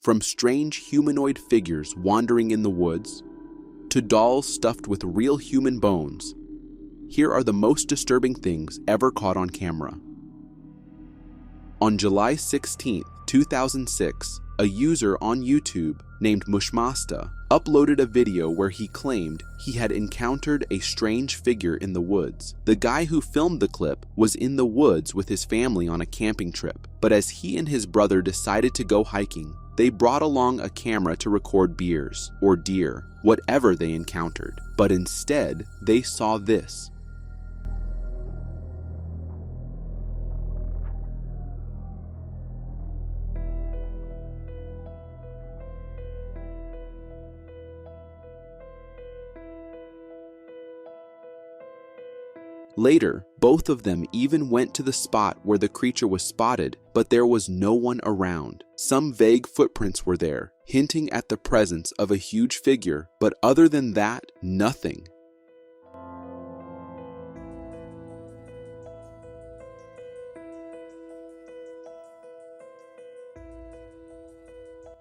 From strange humanoid figures wandering in the woods, to dolls stuffed with real human bones, here are the most disturbing things ever caught on camera. On July 16, 2006, a user on YouTube named Mushmasta uploaded a video where he claimed he had encountered a strange figure in the woods. The guy who filmed the clip was in the woods with his family on a camping trip, but as he and his brother decided to go hiking, they brought along a camera to record bears or deer, whatever they encountered. But instead, they saw this. Later, both of them even went to the spot where the creature was spotted, but there was no one around. Some vague footprints were there, hinting at the presence of a huge figure, but other than that, nothing.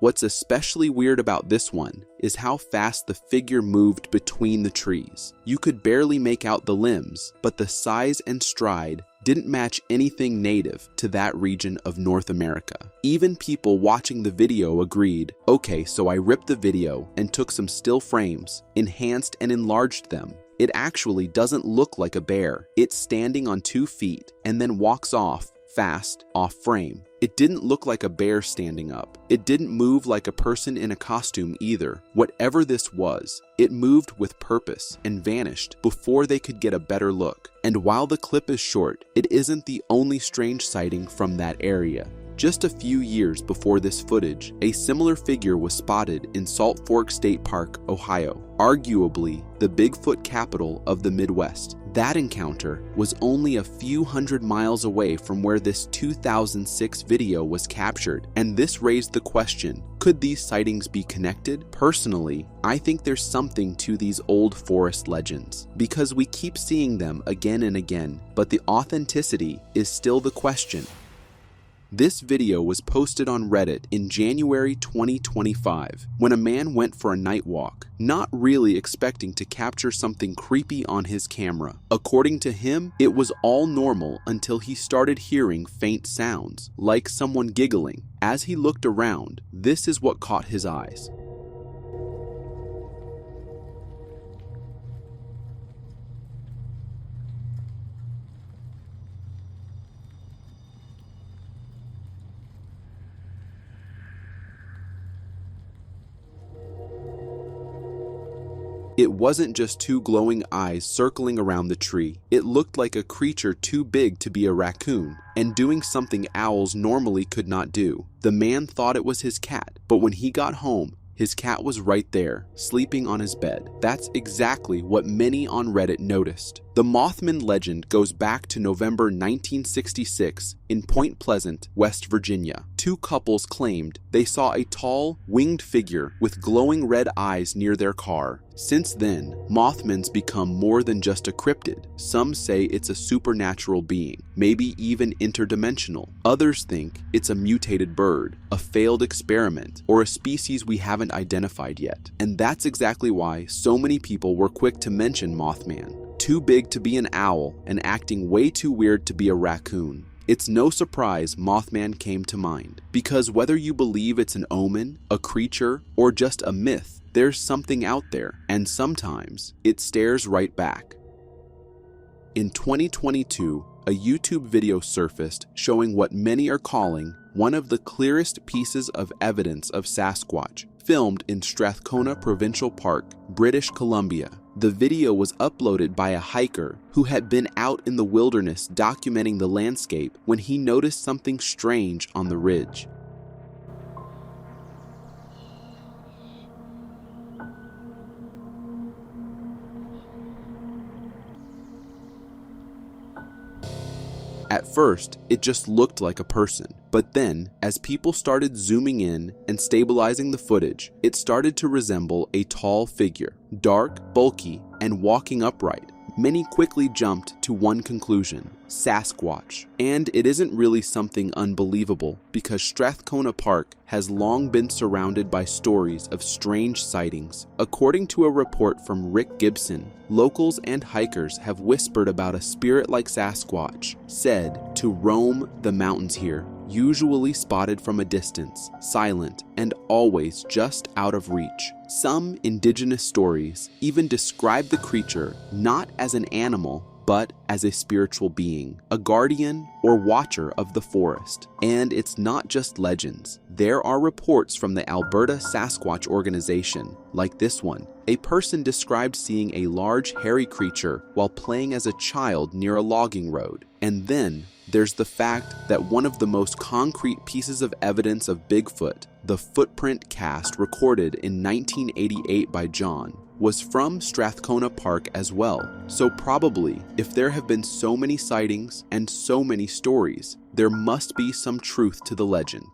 What's especially weird about this one is how fast the figure moved between the trees. You could barely make out the limbs, but the size and stride didn't match anything native to that region of North America. Even people watching the video agreed, okay, so I ripped the video and took some still frames, enhanced and enlarged them. It actually doesn't look like a bear. It's standing on 2 feet and then walks off fast off frame. It didn't look like a bear standing up. It didn't move like a person in a costume either. Whatever this was, it moved with purpose and vanished before they could get a better look. And while the clip is short, it isn't the only strange sighting from that area. Just a few years before this footage, a similar figure was spotted in Salt Fork State Park, Ohio, arguably the Bigfoot capital of the Midwest. That encounter was only a few hundred miles away from where this 2006 video was captured, and this raised the question, could these sightings be connected? Personally, I think there's something to these old forest legends, because we keep seeing them again and again, but the authenticity is still the question. This video was posted on Reddit in January 2025 when a man went for a night walk, not really expecting to capture something creepy on his camera. According to him, it was all normal until he started hearing faint sounds, like someone giggling. As he looked around, this is what caught his eyes. It wasn't just 2 glowing eyes circling around the tree. It looked like a creature too big to be a raccoon, and doing something owls normally could not do. The man thought it was his cat, but when he got home, his cat was right there, sleeping on his bed. That's exactly what many on Reddit noticed. The Mothman legend goes back to November 1966 in Point Pleasant, West Virginia. 2 couples claimed they saw a tall, winged figure with glowing red eyes near their car. Since then, Mothman's become more than just a cryptid. Some say it's a supernatural being, maybe even interdimensional. Others think it's a mutated bird, a failed experiment, or a species we haven't identified yet. And that's exactly why so many people were quick to mention Mothman. Too big to be an owl and acting way too weird to be a raccoon. It's no surprise Mothman came to mind, because whether you believe it's an omen, a creature, or just a myth, there's something out there, and sometimes it stares right back. In 2022, a YouTube video surfaced showing what many are calling one of the clearest pieces of evidence of Sasquatch, filmed in Strathcona Provincial Park, British Columbia. The video was uploaded by a hiker who had been out in the wilderness documenting the landscape when he noticed something strange on the ridge. At first, it just looked like a person, but then, as people started zooming in and stabilizing the footage, it started to resemble a tall figure, dark, bulky, and walking upright. many quickly jumped to one conclusion: Sasquatch. And it isn't really something unbelievable, because Strathcona Park has long been surrounded by stories of strange sightings. According to a report from Rick Gibson, locals and hikers have whispered about a spirit-like Sasquatch, said to roam the mountains here, usually spotted from a distance, silent, and always just out of reach. Some indigenous stories even describe the creature not as an animal, but as a spiritual being, a guardian or watcher of the forest. And it's not just legends. There are reports from the Alberta Sasquatch organization, like this one. A person described seeing a large hairy creature while playing as a child near a logging road. And then there's the fact that one of the most concrete pieces of evidence of Bigfoot, the footprint cast recorded in 1988 by John, was from Strathcona Park as well. So probably, if there have been so many sightings and so many stories, there must be some truth to the legend.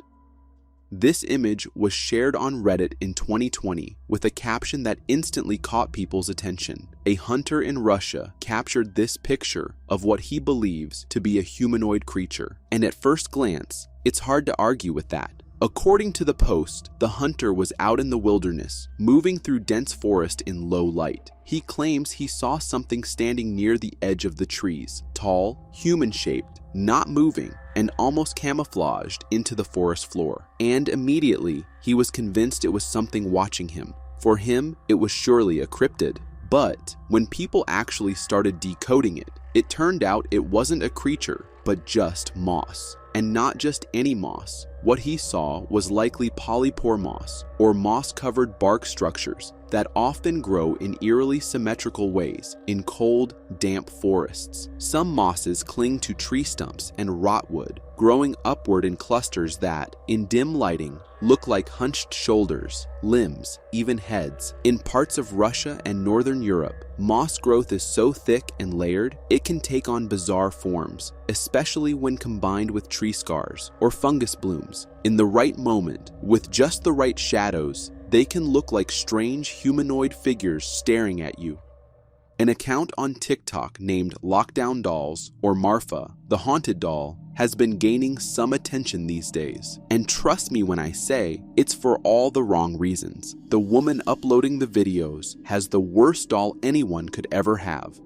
This image was shared on Reddit in 2020 with a caption that instantly caught people's attention. A hunter in Russia captured this picture of what he believes to be a humanoid creature, and at first glance, it's hard to argue with that. According to the post, the hunter was out in the wilderness, moving through dense forest in low light. He claims he saw something standing near the edge of the trees, tall, human-shaped, not moving, and almost camouflaged into the forest floor. And immediately, he was convinced it was something watching him. For him, it was surely a cryptid. But when people actually started decoding it, it turned out it wasn't a creature, but just moss. And not just any moss. What he saw was likely polypore moss, or moss-covered bark structures that often grow in eerily symmetrical ways in cold, damp forests. Some mosses cling to tree stumps and rot wood, growing upward in clusters that, in dim lighting, look like hunched shoulders, limbs, even heads. In parts of Russia and northern Europe, moss growth is so thick and layered, it can take on bizarre forms, especially when combined with tree scars or fungus blooms. In the right moment, with just the right shadows, they can look like strange humanoid figures staring at you. An account on TikTok named Lockdown Dolls, or Marfa, the haunted doll, has been gaining some attention these days. And trust me when I say, it's for all the wrong reasons. The woman uploading the videos has the worst doll anyone could ever have.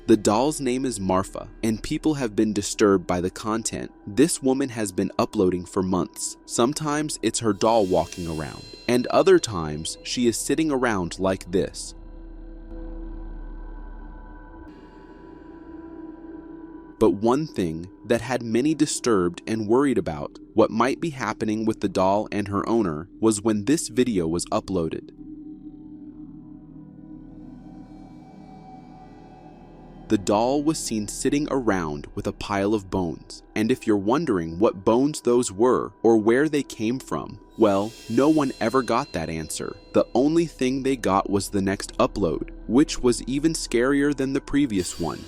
The doll's name is Marfa, and people have been disturbed by the content this woman has been uploading for months. Sometimes it's her doll walking around, and other times she is sitting around like this. But one thing that had many disturbed and worried about what might be happening with the doll and her owner was when this video was uploaded. The doll was seen sitting around with a pile of bones, and if you're wondering what bones those were or where they came from, well, no one ever got that answer. The only thing they got was the next upload, which was even scarier than the previous one.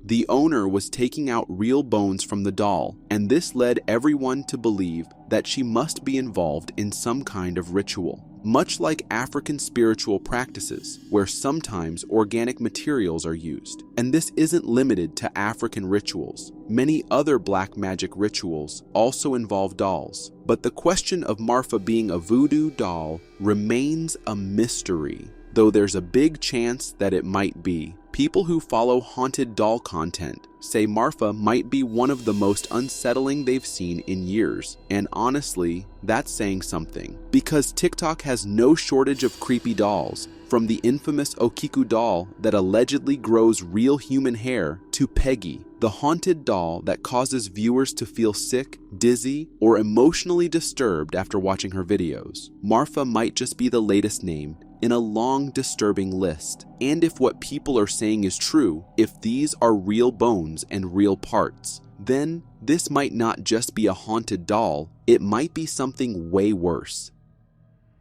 The owner was taking out real bones from the doll, and this led everyone to believe that she must be involved in some kind of ritual. Much like African spiritual practices, where sometimes organic materials are used. And this isn't limited to African rituals. Many other black magic rituals also involve dolls. But the question of Marfa being a voodoo doll remains a mystery, though there's a big chance that it might be. People who follow haunted doll content say Marfa might be one of the most unsettling they've seen in years, and honestly, that's saying something. Because TikTok has no shortage of creepy dolls, from the infamous Okiku doll that allegedly grows real human hair to Peggy, the haunted doll that causes viewers to feel sick, dizzy, or emotionally disturbed after watching her videos. Marfa might just be the latest name in a long, disturbing list. And if what people are saying is true, if these are real bones and real parts, then this might not just be a haunted doll, it might be something way worse.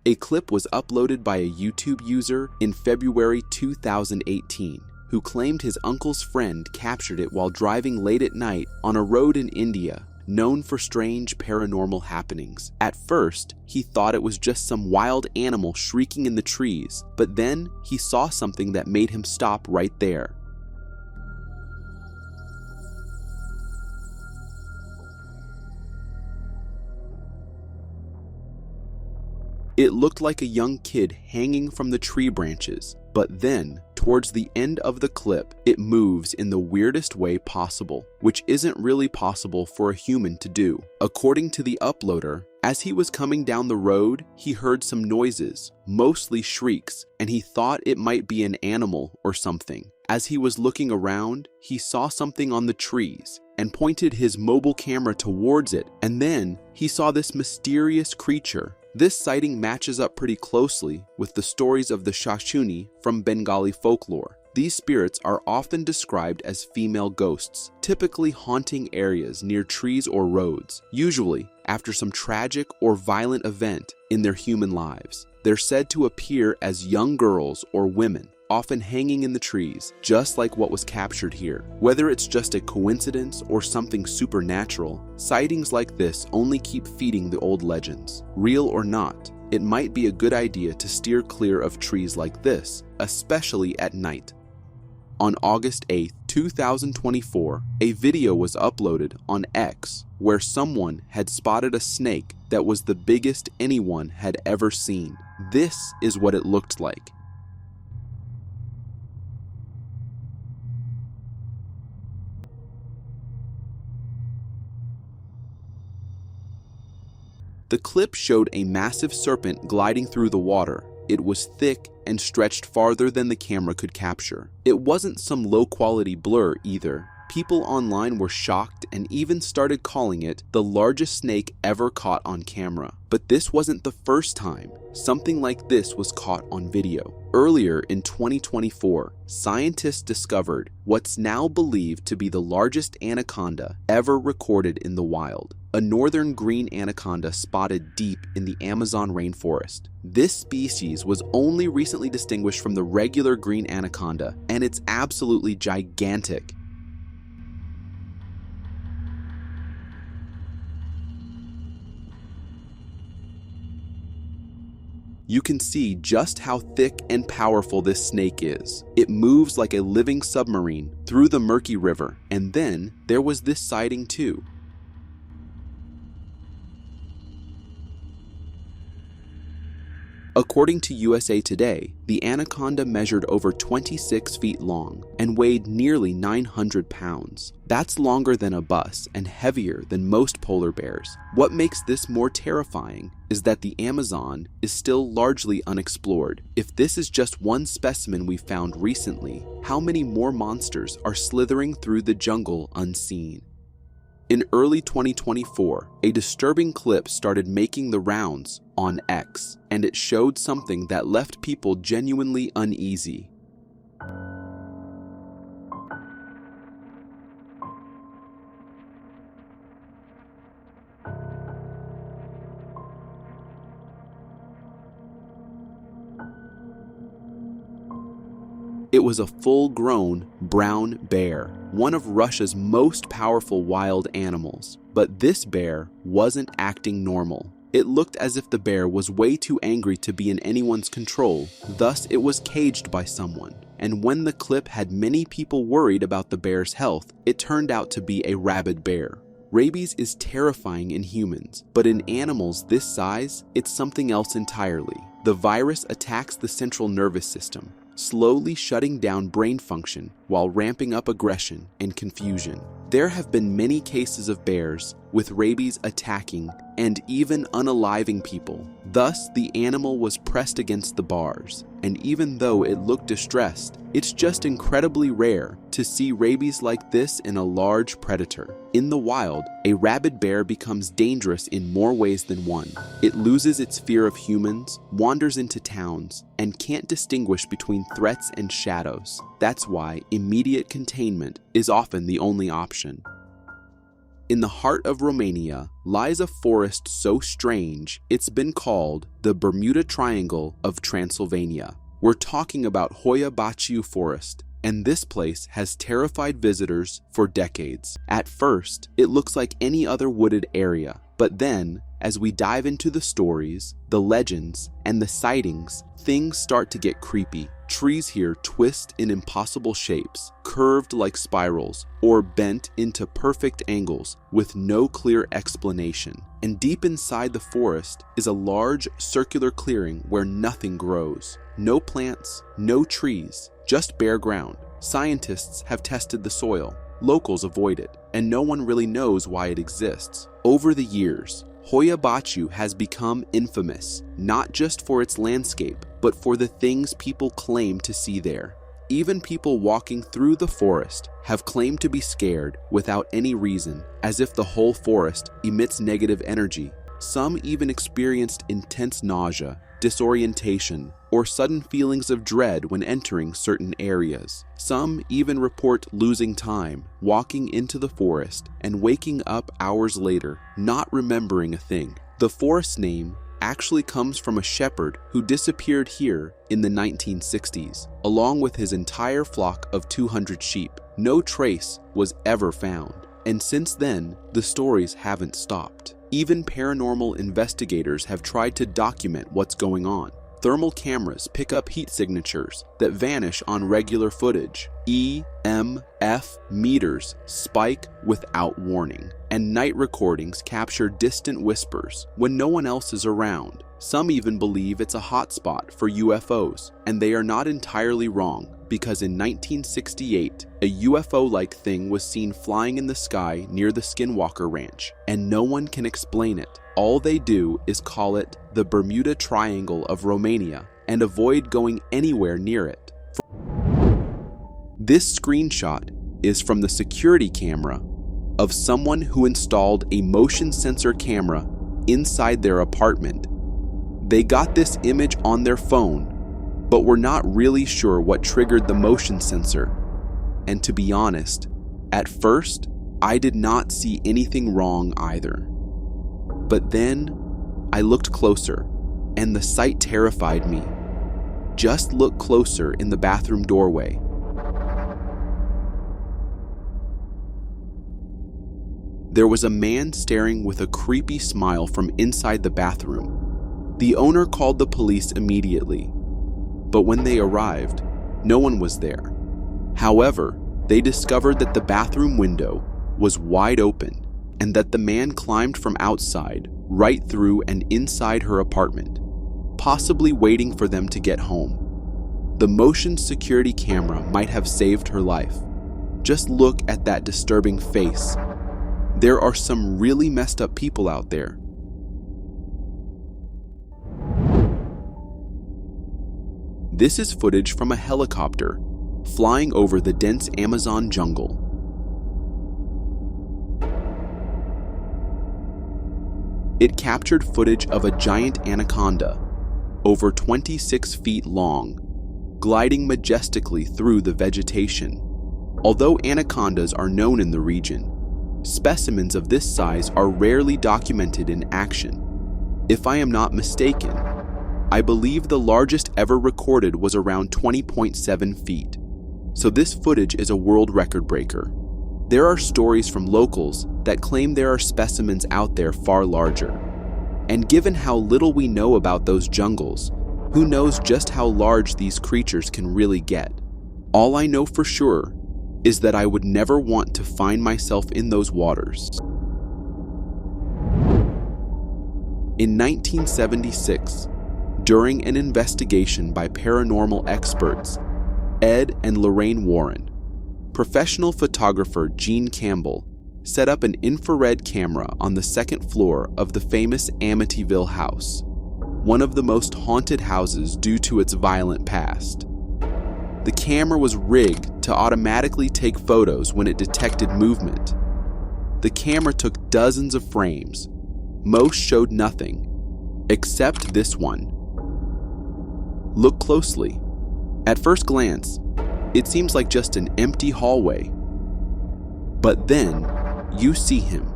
A clip was uploaded by a YouTube user in February 2018 who claimed his uncle's friend captured it while driving late at night on a road in India. known for strange paranormal happenings. At first, he thought it was just some wild animal shrieking in the trees, but then he saw something that made him stop right there. It looked like a young kid hanging from the tree branches, but then, towards the end of the clip, it moves in the weirdest way possible, which isn't really possible for a human to do. According to the uploader, as he was coming down the road, he heard some noises, mostly shrieks, and he thought it might be an animal or something. As he was looking around, he saw something on the trees and pointed his mobile camera towards it, and then he saw this mysterious creature. This sighting matches up pretty closely with the stories of the Shashuni from Bengali folklore. These spirits are often described as female ghosts, typically haunting areas near trees or roads, usually after some tragic or violent event in their human lives. They're said to appear as young girls or women, often hanging in the trees, just like what was captured here. Whether it's just a coincidence or something supernatural, sightings like this only keep feeding the old legends. Real or not, it might be a good idea to steer clear of trees like this, especially at night. On August 8, 2024, a video was uploaded on X where someone had spotted a snake that was the biggest anyone had ever seen. This is what it looked like. The clip showed a massive serpent gliding through the water. It was thick and stretched farther than the camera could capture. It wasn't some low-quality blur either. People online were shocked and even started calling it the largest snake ever caught on camera. But this wasn't the first time something like this was caught on video. Earlier in 2024, scientists discovered what's now believed to be the largest anaconda ever recorded in the wild. A northern green anaconda spotted deep in the Amazon rainforest. This species was only recently distinguished from the regular green anaconda, and it's absolutely gigantic. You can see just how thick and powerful this snake is. It moves like a living submarine through the murky river. And then there was this sighting too. According to USA Today, the anaconda measured over 26 feet long and weighed nearly 900 pounds. That's longer than a bus and heavier than most polar bears. What makes this more terrifying is that the Amazon is still largely unexplored. If this is just one specimen we found recently, how many more monsters are slithering through the jungle unseen? In early 2024, a disturbing clip started making the rounds on X, and it showed something that left people genuinely uneasy. It was a full-grown brown bear, one of Russia's most powerful wild animals. But this bear wasn't acting normal. It looked as if the bear was way too angry to be in anyone's control, thus it was caged by someone. And when the clip had many people worried about the bear's health, it turned out to be a rabid bear. Rabies is terrifying in humans, but in animals this size, it's something else entirely. The virus attacks the central nervous system, slowly shutting down brain function while ramping up aggression and confusion. There have been many cases of bears with rabies attacking and even unaliving people. Thus, the animal was pressed against the bars, and even though it looked distressed, it's just incredibly rare to see rabies like this in a large predator. In the wild, a rabid bear becomes dangerous in more ways than one. It loses its fear of humans, wanders into towns, and can't distinguish between threats and shadows. That's why immediate containment is often the only option. In the heart of Romania lies a forest so strange it's been called the Bermuda Triangle of Transylvania. We're talking about Hoia Baciu Forest, and this place has terrified visitors for decades. At first, it looks like any other wooded area, but then, as we dive into the stories, the legends, and the sightings, things start to get creepy. Trees here twist in impossible shapes, curved like spirals, or bent into perfect angles with no clear explanation. And deep inside the forest is a large circular clearing where nothing grows. No plants, no trees, just bare ground. Scientists have tested the soil, locals avoid it, and no one really knows why it exists. Over the years, Hoia Baciu has become infamous, not just for its landscape, but for the things people claim to see there. Even people walking through the forest have claimed to be scared without any reason, as if the whole forest emits negative energy. Some even experienced intense nausea, disorientation, or sudden feelings of dread when entering certain areas. Some even report losing time, walking into the forest, and waking up hours later, not remembering a thing. The forest name actually comes from a shepherd who disappeared here in the 1960s, along with his entire flock of 200 sheep. No trace was ever found, and since then, the stories haven't stopped. Even paranormal investigators have tried to document what's going on. Thermal cameras pick up heat signatures that vanish on regular footage. EMF meters spike without warning, and night recordings capture distant whispers when no one else is around. Some even believe it's a hotspot for UFOs, and they are not entirely wrong, because in 1968, a UFO-like thing was seen flying in the sky near the Skinwalker Ranch, and no one can explain it. All they do is call it the Bermuda Triangle of Romania and avoid going anywhere near it. This screenshot is from the security camera of someone who installed a motion sensor camera inside their apartment. They got this image on their phone, but were not really sure what triggered the motion sensor. And to be honest, at first, I did not see anything wrong either. But then, I looked closer, and the sight terrified me. Just look closer in the bathroom doorway. There was a man staring with a creepy smile from inside the bathroom. The owner called the police immediately, but when they arrived, no one was there. However, they discovered that the bathroom window was wide open and that the man climbed from outside right through and inside her apartment, possibly waiting for them to get home. The motion security camera might have saved her life. Just look at that disturbing face. There are some really messed up people out there. This is footage from a helicopter flying over the dense Amazon jungle. It captured footage of a giant anaconda, over 26 feet long, gliding majestically through the vegetation. Although anacondas are known in the region, specimens of this size are rarely documented in action. If I am not mistaken, I believe the largest ever recorded was around 20.7 feet, so this footage is a world record breaker. There are stories from locals that claim there are specimens out there far larger. And given how little we know about those jungles, who knows just how large these creatures can really get? All I know for sure is that I would never want to find myself in those waters. In 1976, during an investigation by paranormal experts, Ed and Lorraine Warren, professional photographer Gene Campbell set up an infrared camera on the second floor of the famous Amityville house, one of the most haunted houses due to its violent past. The camera was rigged to automatically take photos when it detected movement. The camera took dozens of frames. Most showed nothing, except this one. Look closely. At first glance, it seems like just an empty hallway. But then, you see him.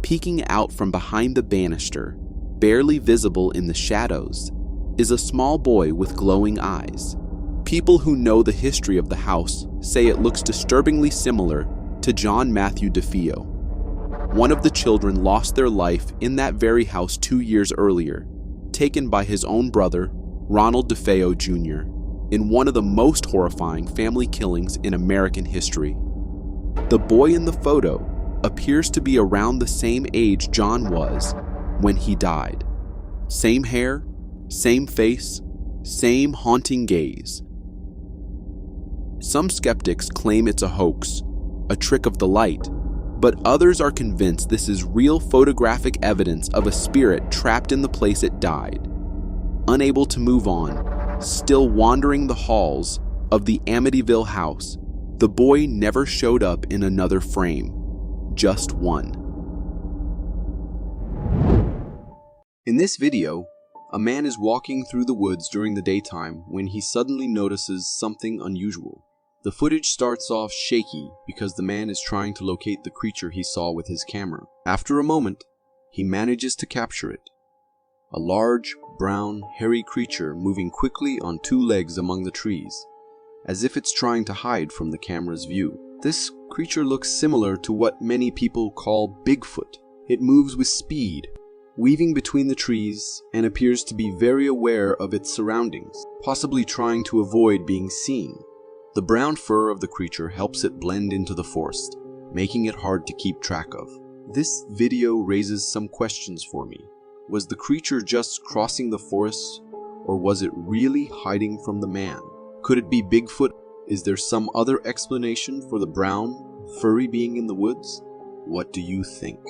Peeking out from behind the banister, barely visible in the shadows, is a small boy with glowing eyes. People who know the history of the house say it looks disturbingly similar to John Matthew DeFeo. One of the children lost their life in that very house 2 years earlier, taken by his own brother, Ronald DeFeo Jr., in one of the most horrifying family killings in American history. The boy in the photo appears to be around the same age John was when he died. Same hair, same face, same haunting gaze. Some skeptics claim it's a hoax, a trick of the light, but others are convinced this is real photographic evidence of a spirit trapped in the place it died. Unable to move on, still wandering the halls of the Amityville house, the boy never showed up in another frame, just one. In this video, a man is walking through the woods during the daytime when he suddenly notices something unusual. The footage starts off shaky because the man is trying to locate the creature he saw with his camera. After a moment, he manages to capture it. A large, brown, hairy creature moving quickly on 2 legs among the trees, as if it's trying to hide from the camera's view. This creature looks similar to what many people call Bigfoot. It moves with speed, weaving between the trees, and appears to be very aware of its surroundings, possibly trying to avoid being seen. The brown fur of the creature helps it blend into the forest, making it hard to keep track of. This video raises some questions for me. Was the creature just crossing the forest, or was it really hiding from the man? Could it be Bigfoot? Is there some other explanation for the brown, furry being in the woods? What do you think?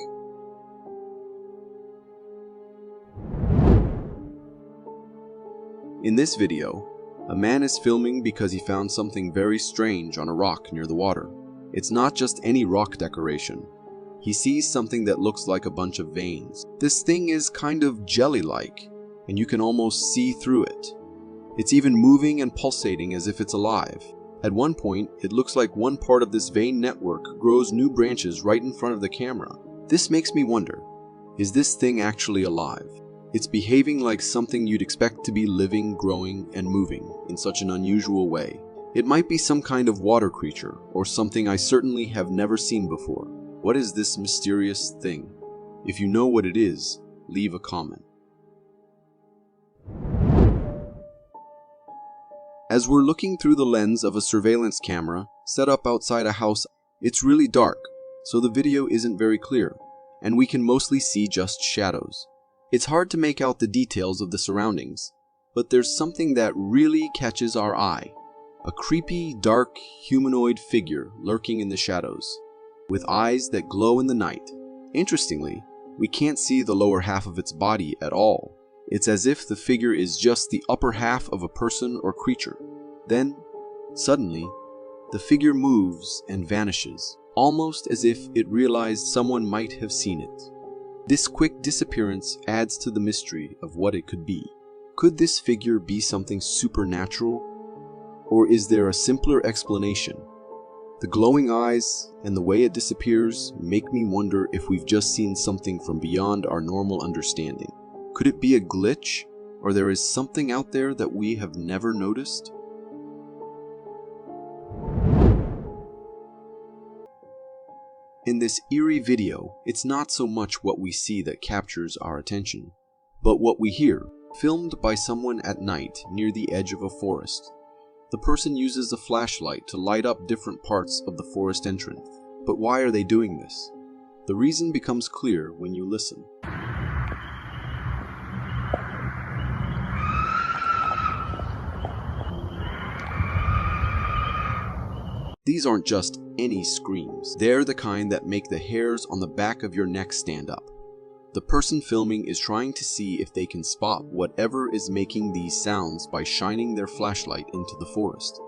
In this video, a man is filming because he found something very strange on a rock near the water. It's not just any rock decoration. He sees something that looks like a bunch of veins. This thing is kind of jelly-like, and you can almost see through it. It's even moving and pulsating as if it's alive. At one point, it looks like one part of this vein network grows new branches right in front of the camera. This makes me wonder, is this thing actually alive? It's behaving like something you'd expect to be living, growing, and moving in such an unusual way. It might be some kind of water creature, or something I certainly have never seen before. What is this mysterious thing? If you know what it is, leave a comment. As we're looking through the lens of a surveillance camera set up outside a house, it's really dark, so the video isn't very clear, and we can mostly see just shadows. It's hard to make out the details of the surroundings, but there's something that really catches our eye. A creepy, dark, humanoid figure lurking in the shadows, with eyes that glow in the night. Interestingly, we can't see the lower half of its body at all. It's as if the figure is just the upper half of a person or creature. Then, suddenly, the figure moves and vanishes, almost as if it realized someone might have seen it. This quick disappearance adds to the mystery of what it could be. Could this figure be something supernatural? Or is there a simpler explanation? The glowing eyes and the way it disappears make me wonder if we've just seen something from beyond our normal understanding. Could it be a glitch, or there is something out there that we have never noticed? In this eerie video, it's not so much what we see that captures our attention, but what we hear, filmed by someone at night near the edge of a forest. The person uses a flashlight to light up different parts of the forest entrance. But why are they doing this? The reason becomes clear when you listen. These aren't just any screams. They're the kind that make the hairs on the back of your neck stand up. The person filming is trying to see if they can spot whatever is making these sounds by shining their flashlight into the forest.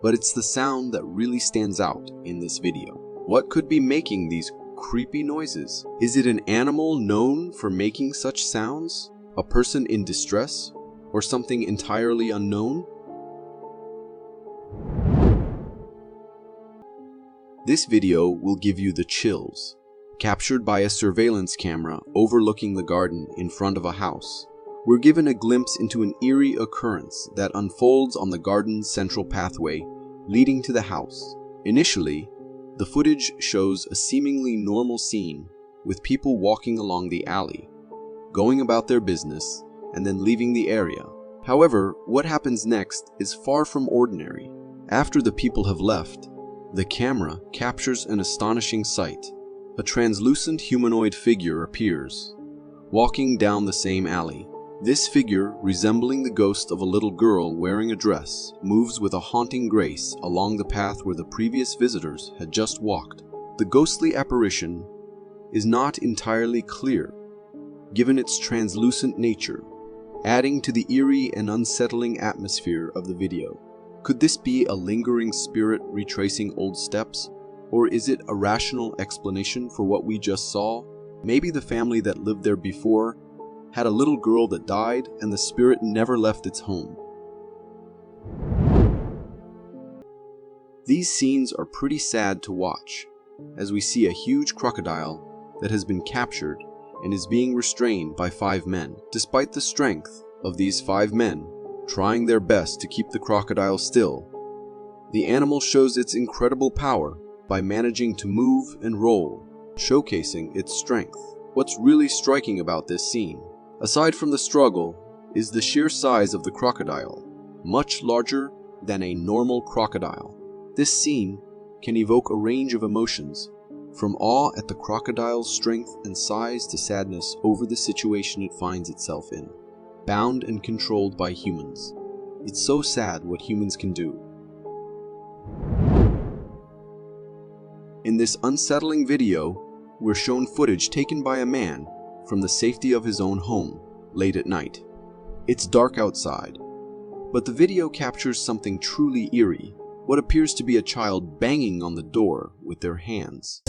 But it's the sound that really stands out in this video. What could be making these creepy noises? Is it an animal known for making such sounds? A person in distress? Or something entirely unknown? This video will give you the chills, captured by a surveillance camera overlooking the garden in front of a house. we're given a glimpse into an eerie occurrence that unfolds on the garden's central pathway leading to the house. Initially, the footage shows a seemingly normal scene with people walking along the alley, going about their business, and then leaving the area. However, what happens next is far from ordinary. After the people have left, the camera captures an astonishing sight. A translucent humanoid figure appears, walking down the same alley. This figure, resembling the ghost of a little girl wearing a dress, moves with a haunting grace along the path where the previous visitors had just walked. The ghostly apparition is not entirely clear, given its translucent nature, adding to the eerie and unsettling atmosphere of the video. Could this be a lingering spirit retracing old steps? Or is it a rational explanation for what we just saw? Maybe the family that lived there before had a little girl that died and the spirit never left its home. These scenes are pretty sad to watch, as we see a huge crocodile that has been captured and is being restrained by 5 men. Despite the strength of these 5 men trying their best to keep the crocodile still, the animal shows its incredible power by managing to move and roll, showcasing its strength. What's really striking about this scene, aside from the struggle, is the sheer size of the crocodile, much larger than a normal crocodile. This scene can evoke a range of emotions, from awe at the crocodile's strength and size to sadness over the situation it finds itself in, bound and controlled by humans. It's so sad what humans can do. In this unsettling video, we're shown footage taken by a man from the safety of his own home late at night. It's dark outside, but the video captures something truly eerie, what appears to be a child banging on the door with their hands.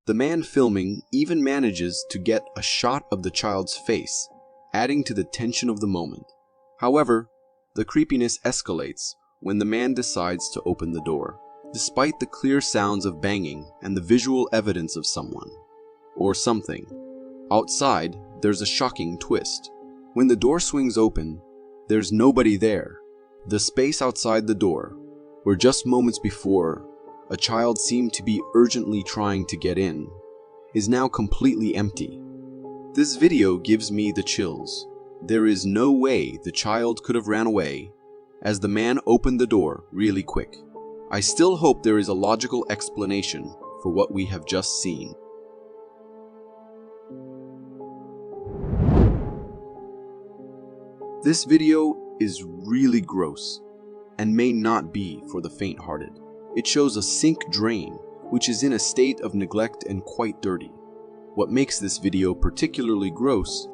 The man filming even manages to get a shot of the child's face, adding to the tension of the moment. However, the creepiness escalates when the man decides to open the door. Despite the clear sounds of banging and the visual evidence of someone, or something, outside there's a shocking twist. When the door swings open, there's nobody there. The space outside the door, where just moments before a child seemed to be urgently trying to get in, is now completely empty. This video gives me the chills. There is no way the child could have ran away, as the man opened the door really quick. I still hope there is a logical explanation for what we have just seen. This video is really gross and may not be for the faint-hearted. It shows a sink drain, which is in a state of neglect and quite dirty. What makes this video particularly gross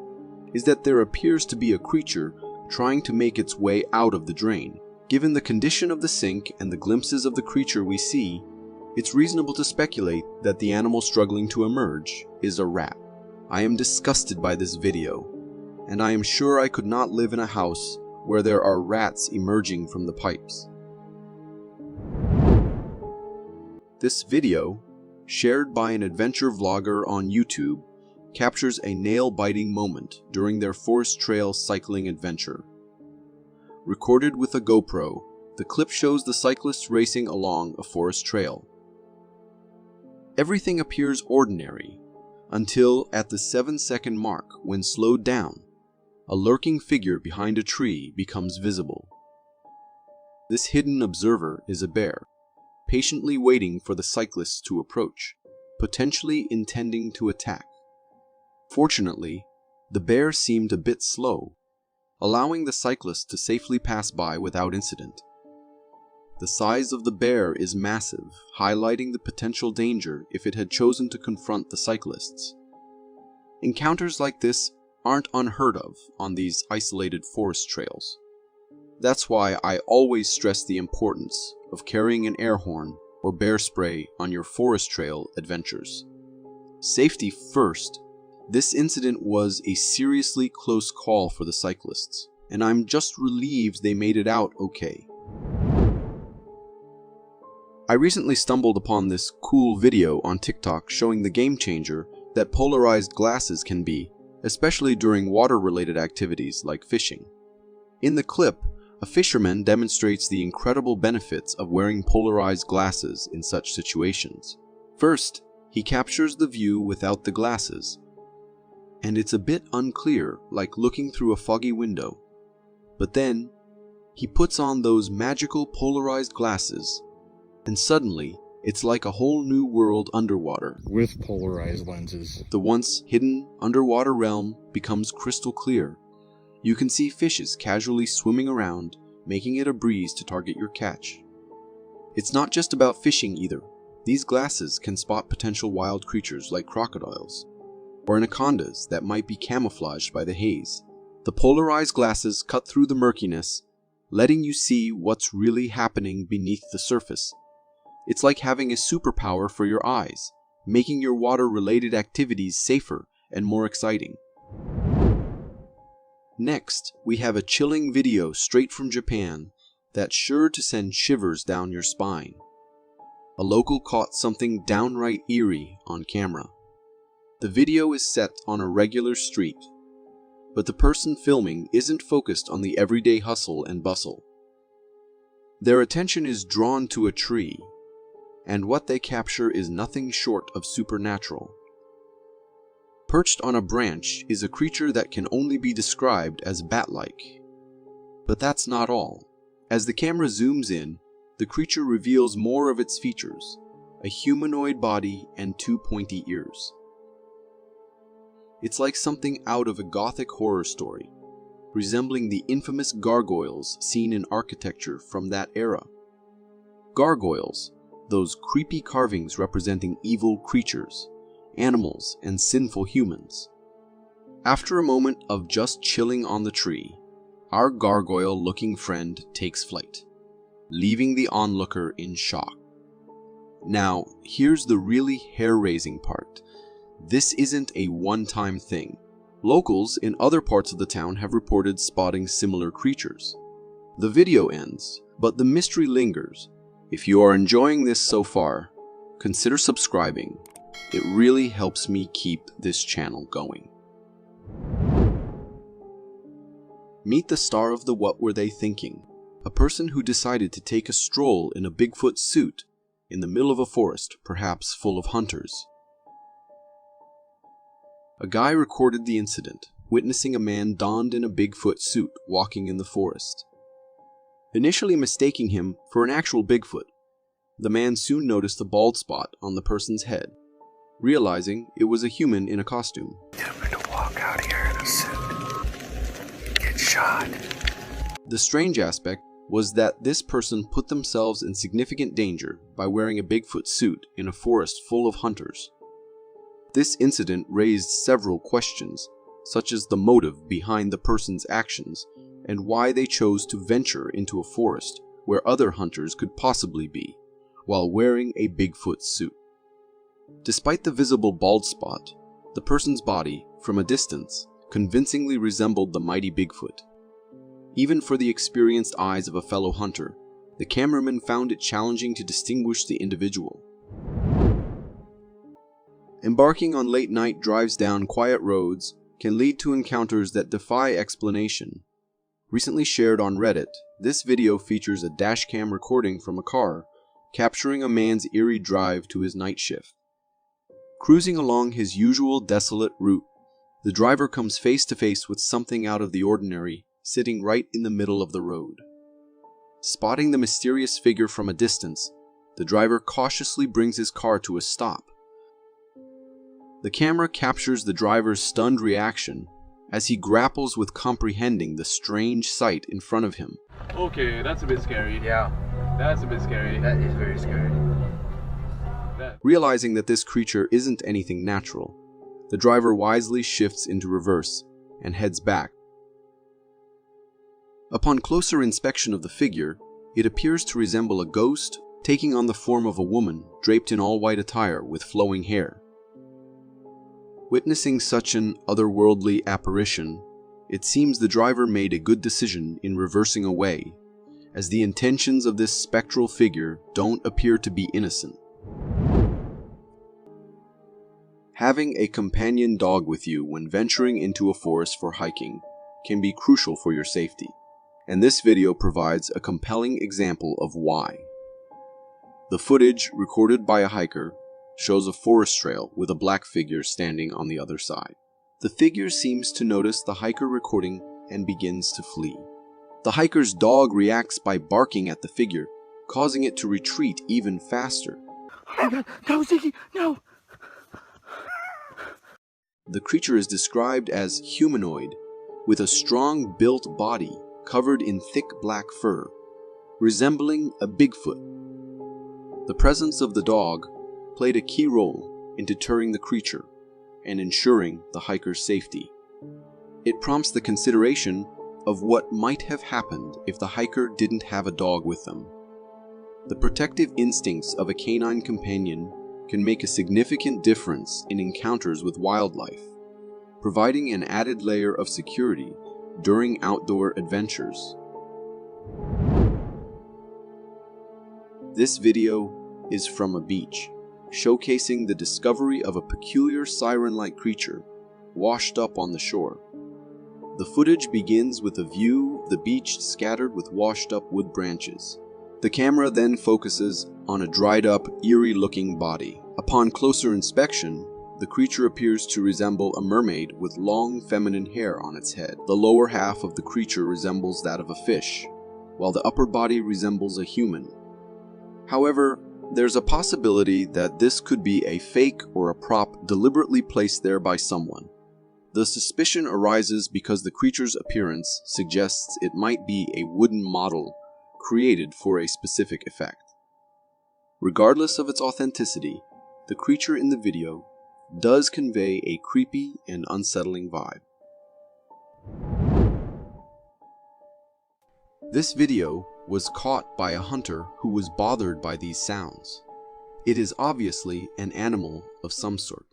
is that there appears to be a creature trying to make its way out of the drain. Given the condition of the sink and the glimpses of the creature we see, it's reasonable to speculate that the animal struggling to emerge is a rat. I am disgusted by this video, and I am sure I could not live in a house where there are rats emerging from the pipes. This video, shared by an adventure vlogger on YouTube, captures a nail-biting moment during their forest trail cycling adventure. Recorded with a GoPro, the clip shows the cyclists racing along a forest trail. Everything appears ordinary, until at the 7-second mark, when slowed down, a lurking figure behind a tree becomes visible. This hidden observer is a bear, patiently waiting for the cyclists to approach, potentially intending to attack. Fortunately, the bear seemed a bit slow, allowing the cyclist to safely pass by without incident. The size of the bear is massive, highlighting the potential danger if it had chosen to confront the cyclists. Encounters like this aren't unheard of on these isolated forest trails. That's why I always stress the importance of carrying an air horn or bear spray on your forest trail adventures. Safety first. This incident was a seriously close call for the cyclists, and I'm just relieved they made it out okay. I recently stumbled upon this cool video on TikTok showing the game changer that polarized glasses can be, especially during water-related activities like fishing. In the clip, a fisherman demonstrates the incredible benefits of wearing polarized glasses in such situations. First, he captures the view without the glasses, and it's a bit unclear, like looking through a foggy window. But then, he puts on those magical polarized glasses, and suddenly, it's like a whole new world underwater. With polarized lenses. The once hidden underwater realm becomes crystal clear. You can see fishes casually swimming around, making it a breeze to target your catch. It's not just about fishing either. These glasses can spot potential wild creatures like crocodiles, or anacondas that might be camouflaged by the haze. The polarized glasses cut through the murkiness, letting you see what's really happening beneath the surface. It's like having a superpower for your eyes, making your water-related activities safer and more exciting. Next, we have a chilling video straight from Japan that's sure to send shivers down your spine. A local caught something downright eerie on camera. The video is set on a regular street, but the person filming isn't focused on the everyday hustle and bustle. Their attention is drawn to a tree, and what they capture is nothing short of supernatural. Perched on a branch is a creature that can only be described as bat-like. But that's not all. As the camera zooms in, the creature reveals more of its features, a humanoid body and two pointy ears. It's like something out of a gothic horror story, resembling the infamous gargoyles seen in architecture from that era. Gargoyles, those creepy carvings representing evil creatures, animals, and sinful humans. After a moment of just chilling on the tree, our gargoyle-looking friend takes flight, leaving the onlooker in shock. Now, here's the really hair-raising part. This isn't a one-time thing. Locals in other parts of the town have reported spotting similar creatures. The video ends, but the mystery lingers. If you are enjoying this so far, consider subscribing. It really helps me keep this channel going. Meet the star of the What Were They Thinking? A person who decided to take a stroll in a Bigfoot suit in the middle of a forest, perhaps full of hunters. A guy recorded the incident, witnessing a man donned in a Bigfoot suit walking in the forest. Initially mistaking him for an actual Bigfoot, the man soon noticed a bald spot on the person's head, realizing it was a human in a costume. I'm gonna walk out here in a suit. Get shot. The strange aspect was that this person put themselves in significant danger by wearing a Bigfoot suit in a forest full of hunters. This incident raised several questions, such as the motive behind the person's actions and why they chose to venture into a forest where other hunters could possibly be, while wearing a Bigfoot suit. Despite the visible bald spot, the person's body, from a distance, convincingly resembled the mighty Bigfoot. Even for the experienced eyes of a fellow hunter, the cameraman found it challenging to distinguish the individual. Embarking on late-night drives down quiet roads can lead to encounters that defy explanation. Recently shared on Reddit, this video features a dashcam recording from a car, capturing a man's eerie drive to his night shift. Cruising along his usual desolate route, the driver comes face to face with something out of the ordinary, sitting right in the middle of the road. Spotting the mysterious figure from a distance, the driver cautiously brings his car to a stop. The camera captures the driver's stunned reaction as he grapples with comprehending the strange sight in front of him. Okay, that's a bit scary. Yeah. That's a bit scary. That is very scary. Realizing that this creature isn't anything natural, the driver wisely shifts into reverse and heads back. Upon closer inspection of the figure, it appears to resemble a ghost taking on the form of a woman draped in all-white attire with flowing hair. Witnessing such an otherworldly apparition, it seems the driver made a good decision in reversing away, as the intentions of this spectral figure don't appear to be innocent. Having a companion dog with you when venturing into a forest for hiking can be crucial for your safety, and this video provides a compelling example of why. The footage recorded by a hiker shows a forest trail with a black figure standing on the other side. The figure seems to notice the hiker recording and begins to flee. The hiker's dog reacts by barking at the figure, causing it to retreat even faster. Oh my God, no, Ziggy, no! The creature is described as humanoid, with a strong built body covered in thick black fur, resembling a Bigfoot. The presence of the dog played a key role in deterring the creature and ensuring the hiker's safety. It prompts the consideration of what might have happened if the hiker didn't have a dog with them. The protective instincts of a canine companion can make a significant difference in encounters with wildlife, providing an added layer of security during outdoor adventures. This video is from a beach, showcasing the discovery of a peculiar siren-like creature washed up on the shore. The footage begins with a view of the beach scattered with washed-up wood branches. The camera then focuses on a dried-up, eerie-looking body. Upon closer inspection, the creature appears to resemble a mermaid with long feminine hair on its head. The lower half of the creature resembles that of a fish, while the upper body resembles a human. However, there's a possibility that this could be a fake or a prop deliberately placed there by someone. The suspicion arises because the creature's appearance suggests it might be a wooden model created for a specific effect. Regardless of its authenticity, the creature in the video does convey a creepy and unsettling vibe. This video was caught by a hunter who was bothered by these sounds. It is obviously an animal of some sort.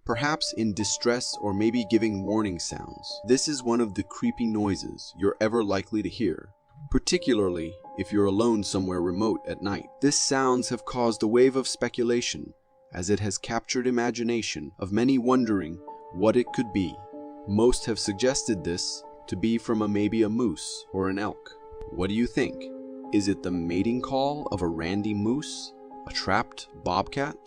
Perhaps in distress or maybe giving warning sounds. This is one of the creepy noises you're ever likely to hear, particularly if you're alone somewhere remote at night. These sounds have caused a wave of speculation, as it has captured imagination of many wondering what it could be. Most have suggested this to be from maybe a moose or an elk. What do you think? Is it the mating call of a randy moose, a trapped bobcat,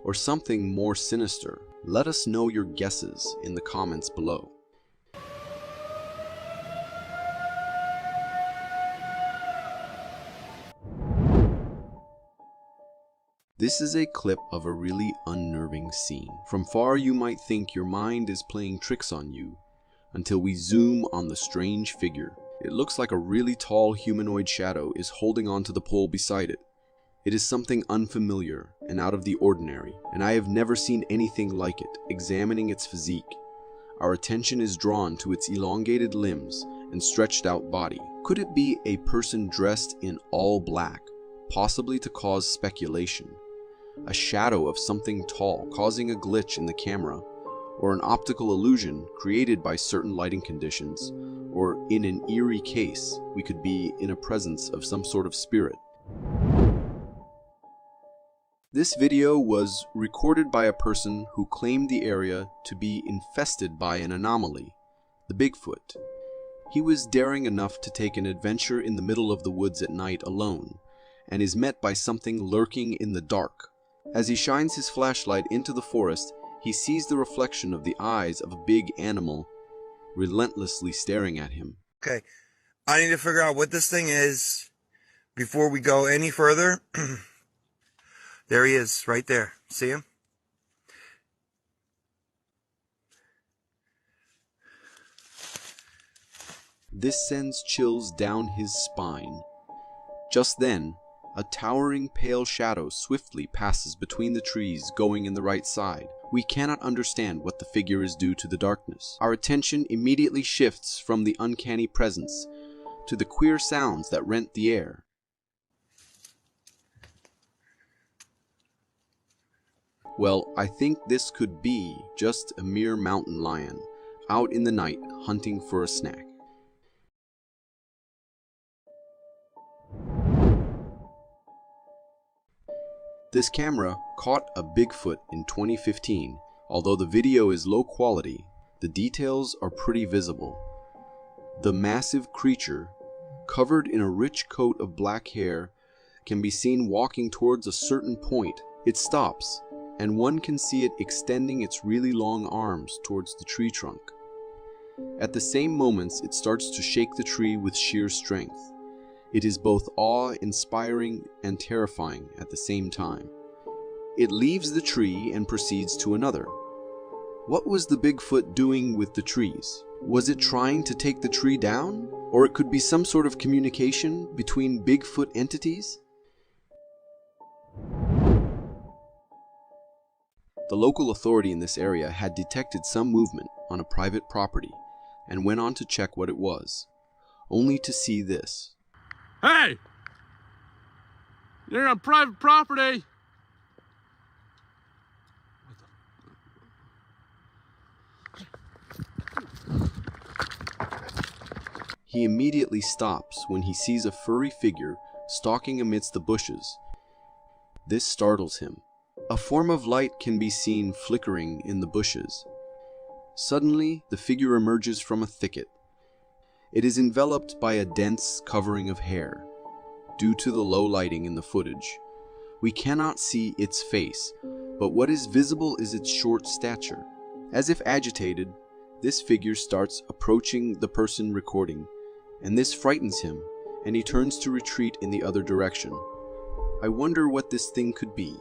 or something more sinister? Let us know your guesses in the comments below. This is a clip of a really unnerving scene. From far you might think your mind is playing tricks on you, until we zoom on the strange figure. It looks like a really tall humanoid shadow is holding onto the pole beside it. It is something unfamiliar and out of the ordinary, and I have never seen anything like it. Examining its physique, our attention is drawn to its elongated limbs and stretched out body. Could it be a person dressed in all black, possibly to cause speculation? A shadow of something tall causing a glitch in the camera, or an optical illusion created by certain lighting conditions, or in an eerie case, we could be in a presence of some sort of spirit. This video was recorded by a person who claimed the area to be infested by an anomaly, the Bigfoot. He was daring enough to take an adventure in the middle of the woods at night alone, and is met by something lurking in the dark. As he shines his flashlight into the forest, he sees the reflection of the eyes of a big animal relentlessly staring at him. Okay, I need to figure out what this thing is before we go any further. There he is, right there. See him? This sends chills down his spine. Just then, a towering pale shadow swiftly passes between the trees going in the right side. We cannot understand what the figure is due to the darkness. Our attention immediately shifts from the uncanny presence to the queer sounds that rent the air. Well, I think this could be just a mere mountain lion, out in the night hunting for a snack. This camera caught a Bigfoot in 2015. Although the video is low quality, the details are pretty visible. The massive creature, covered in a rich coat of black hair, can be seen walking towards a certain point. It stops, and one can see it extending its really long arms towards the tree trunk. At the same moments, it starts to shake the tree with sheer strength. It is both awe-inspiring and terrifying at the same time. It leaves the tree and proceeds to another. What was the Bigfoot doing with the trees? Was it trying to take the tree down? Or it could be some sort of communication between Bigfoot entities? The local authority in this area had detected some movement on a private property and went on to check what it was, only to see this. Hey! You're on private property! He immediately stops when he sees a furry figure stalking amidst the bushes. This startles him. A form of light can be seen flickering in the bushes. Suddenly, the figure emerges from a thicket. It is enveloped by a dense covering of hair. Due to the low lighting in the footage, we cannot see its face, but what is visible is its short stature. As if agitated, this figure starts approaching the person recording, and this frightens him, and he turns to retreat in the other direction. I wonder what this thing could be.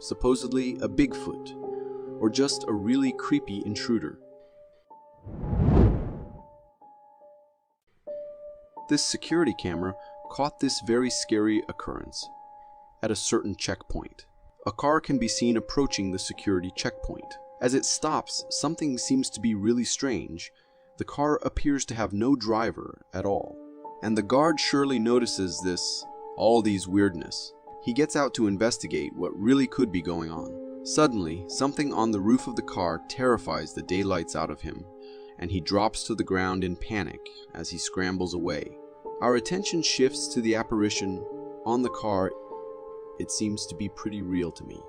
Supposedly a Bigfoot, or just a really creepy intruder. This security camera caught this very scary occurrence. At a certain checkpoint, a car can be seen approaching the security checkpoint. As it stops, something seems to be really strange. The car appears to have no driver at all, and the guard surely notices all these weirdness. He gets out to investigate what really could be going on. Suddenly, something on the roof of the car terrifies the daylights out of him, and he drops to the ground in panic as he scrambles away. Our attention shifts to the apparition on the car. It seems to be pretty real to me.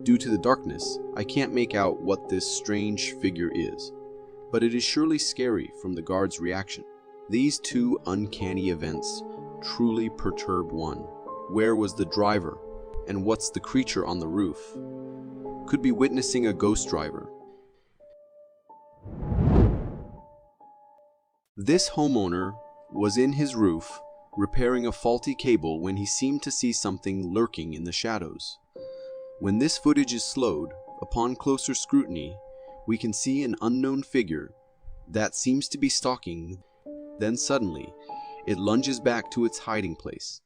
Due to the darkness, I can't make out what this strange figure is, but it is surely scary from the guard's reaction. These two uncanny events truly perturb one. Where was the driver? And what's the creature on the roof? Could be witnessing a ghost driver. This homeowner was in his roof repairing a faulty cable when he seemed to see something lurking in the shadows. When this footage is slowed, upon closer scrutiny, we can see an unknown figure that seems to be stalking. Then suddenly, it lunges back to its hiding place.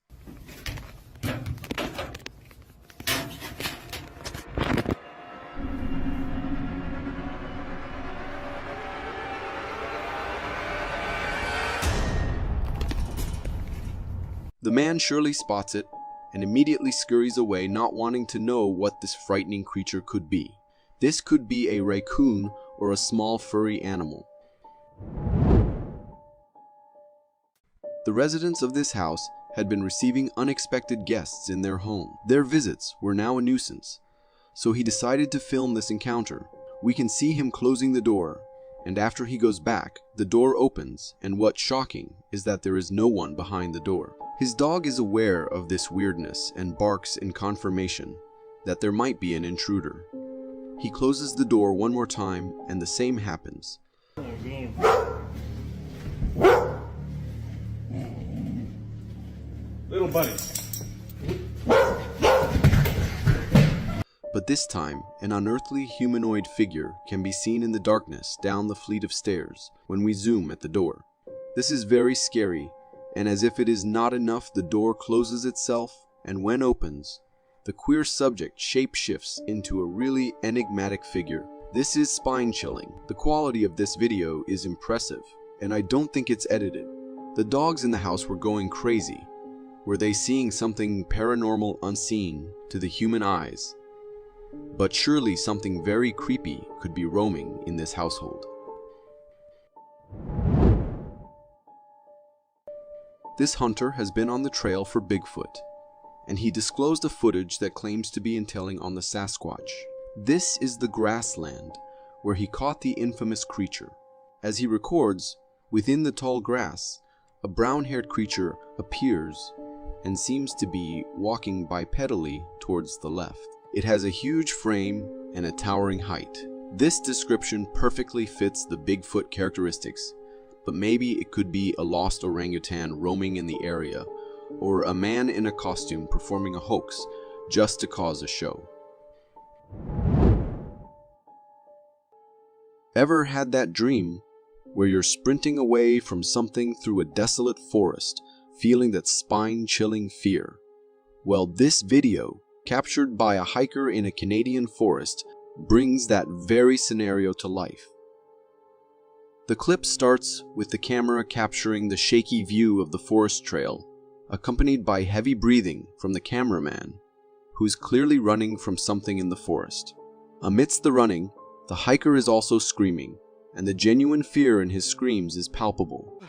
The man surely spots it and immediately scurries away, not wanting to know what this frightening creature could be. This could be a raccoon or a small furry animal. The residents of this house had been receiving unexpected guests in their home. Their visits were now a nuisance, so he decided to film this encounter. We can see him closing the door, and after he goes back, the door opens, and what's shocking is that there is no one behind the door. His dog is aware of this weirdness and barks in confirmation that there might be an intruder. He closes the door one more time, and the same happens. Little buddy. But this time, an unearthly humanoid figure can be seen in the darkness down the flight of stairs when we zoom at the door. This is very scary, and as if it is not enough, the door closes itself, and when opens, the queer subject shapeshifts into a really enigmatic figure. This is spine-chilling. The quality of this video is impressive, and I don't think it's edited. The dogs in the house were going crazy. Were they seeing something paranormal unseen to the human eyes? But surely something very creepy could be roaming in this household. This hunter has been on the trail for Bigfoot, and he disclosed a footage that claims to be entailing on the Sasquatch. This is the grassland where he caught the infamous creature. As he records, within the tall grass, a brown-haired creature appears and seems to be walking bipedally towards the left. It has a huge frame and a towering height. This description perfectly fits the Bigfoot characteristics, but maybe it could be a lost orangutan roaming in the area, or a man in a costume performing a hoax just to cause a show. Ever had that dream where you're sprinting away from something through a desolate forest, feeling that spine-chilling fear? Well, this video, captured by a hiker in a Canadian forest, brings that very scenario to life. The clip starts with the camera capturing the shaky view of the forest trail, accompanied by heavy breathing from the cameraman, who's clearly running from something in the forest. Amidst the running, the hiker is also screaming, and the genuine fear in his screams is palpable.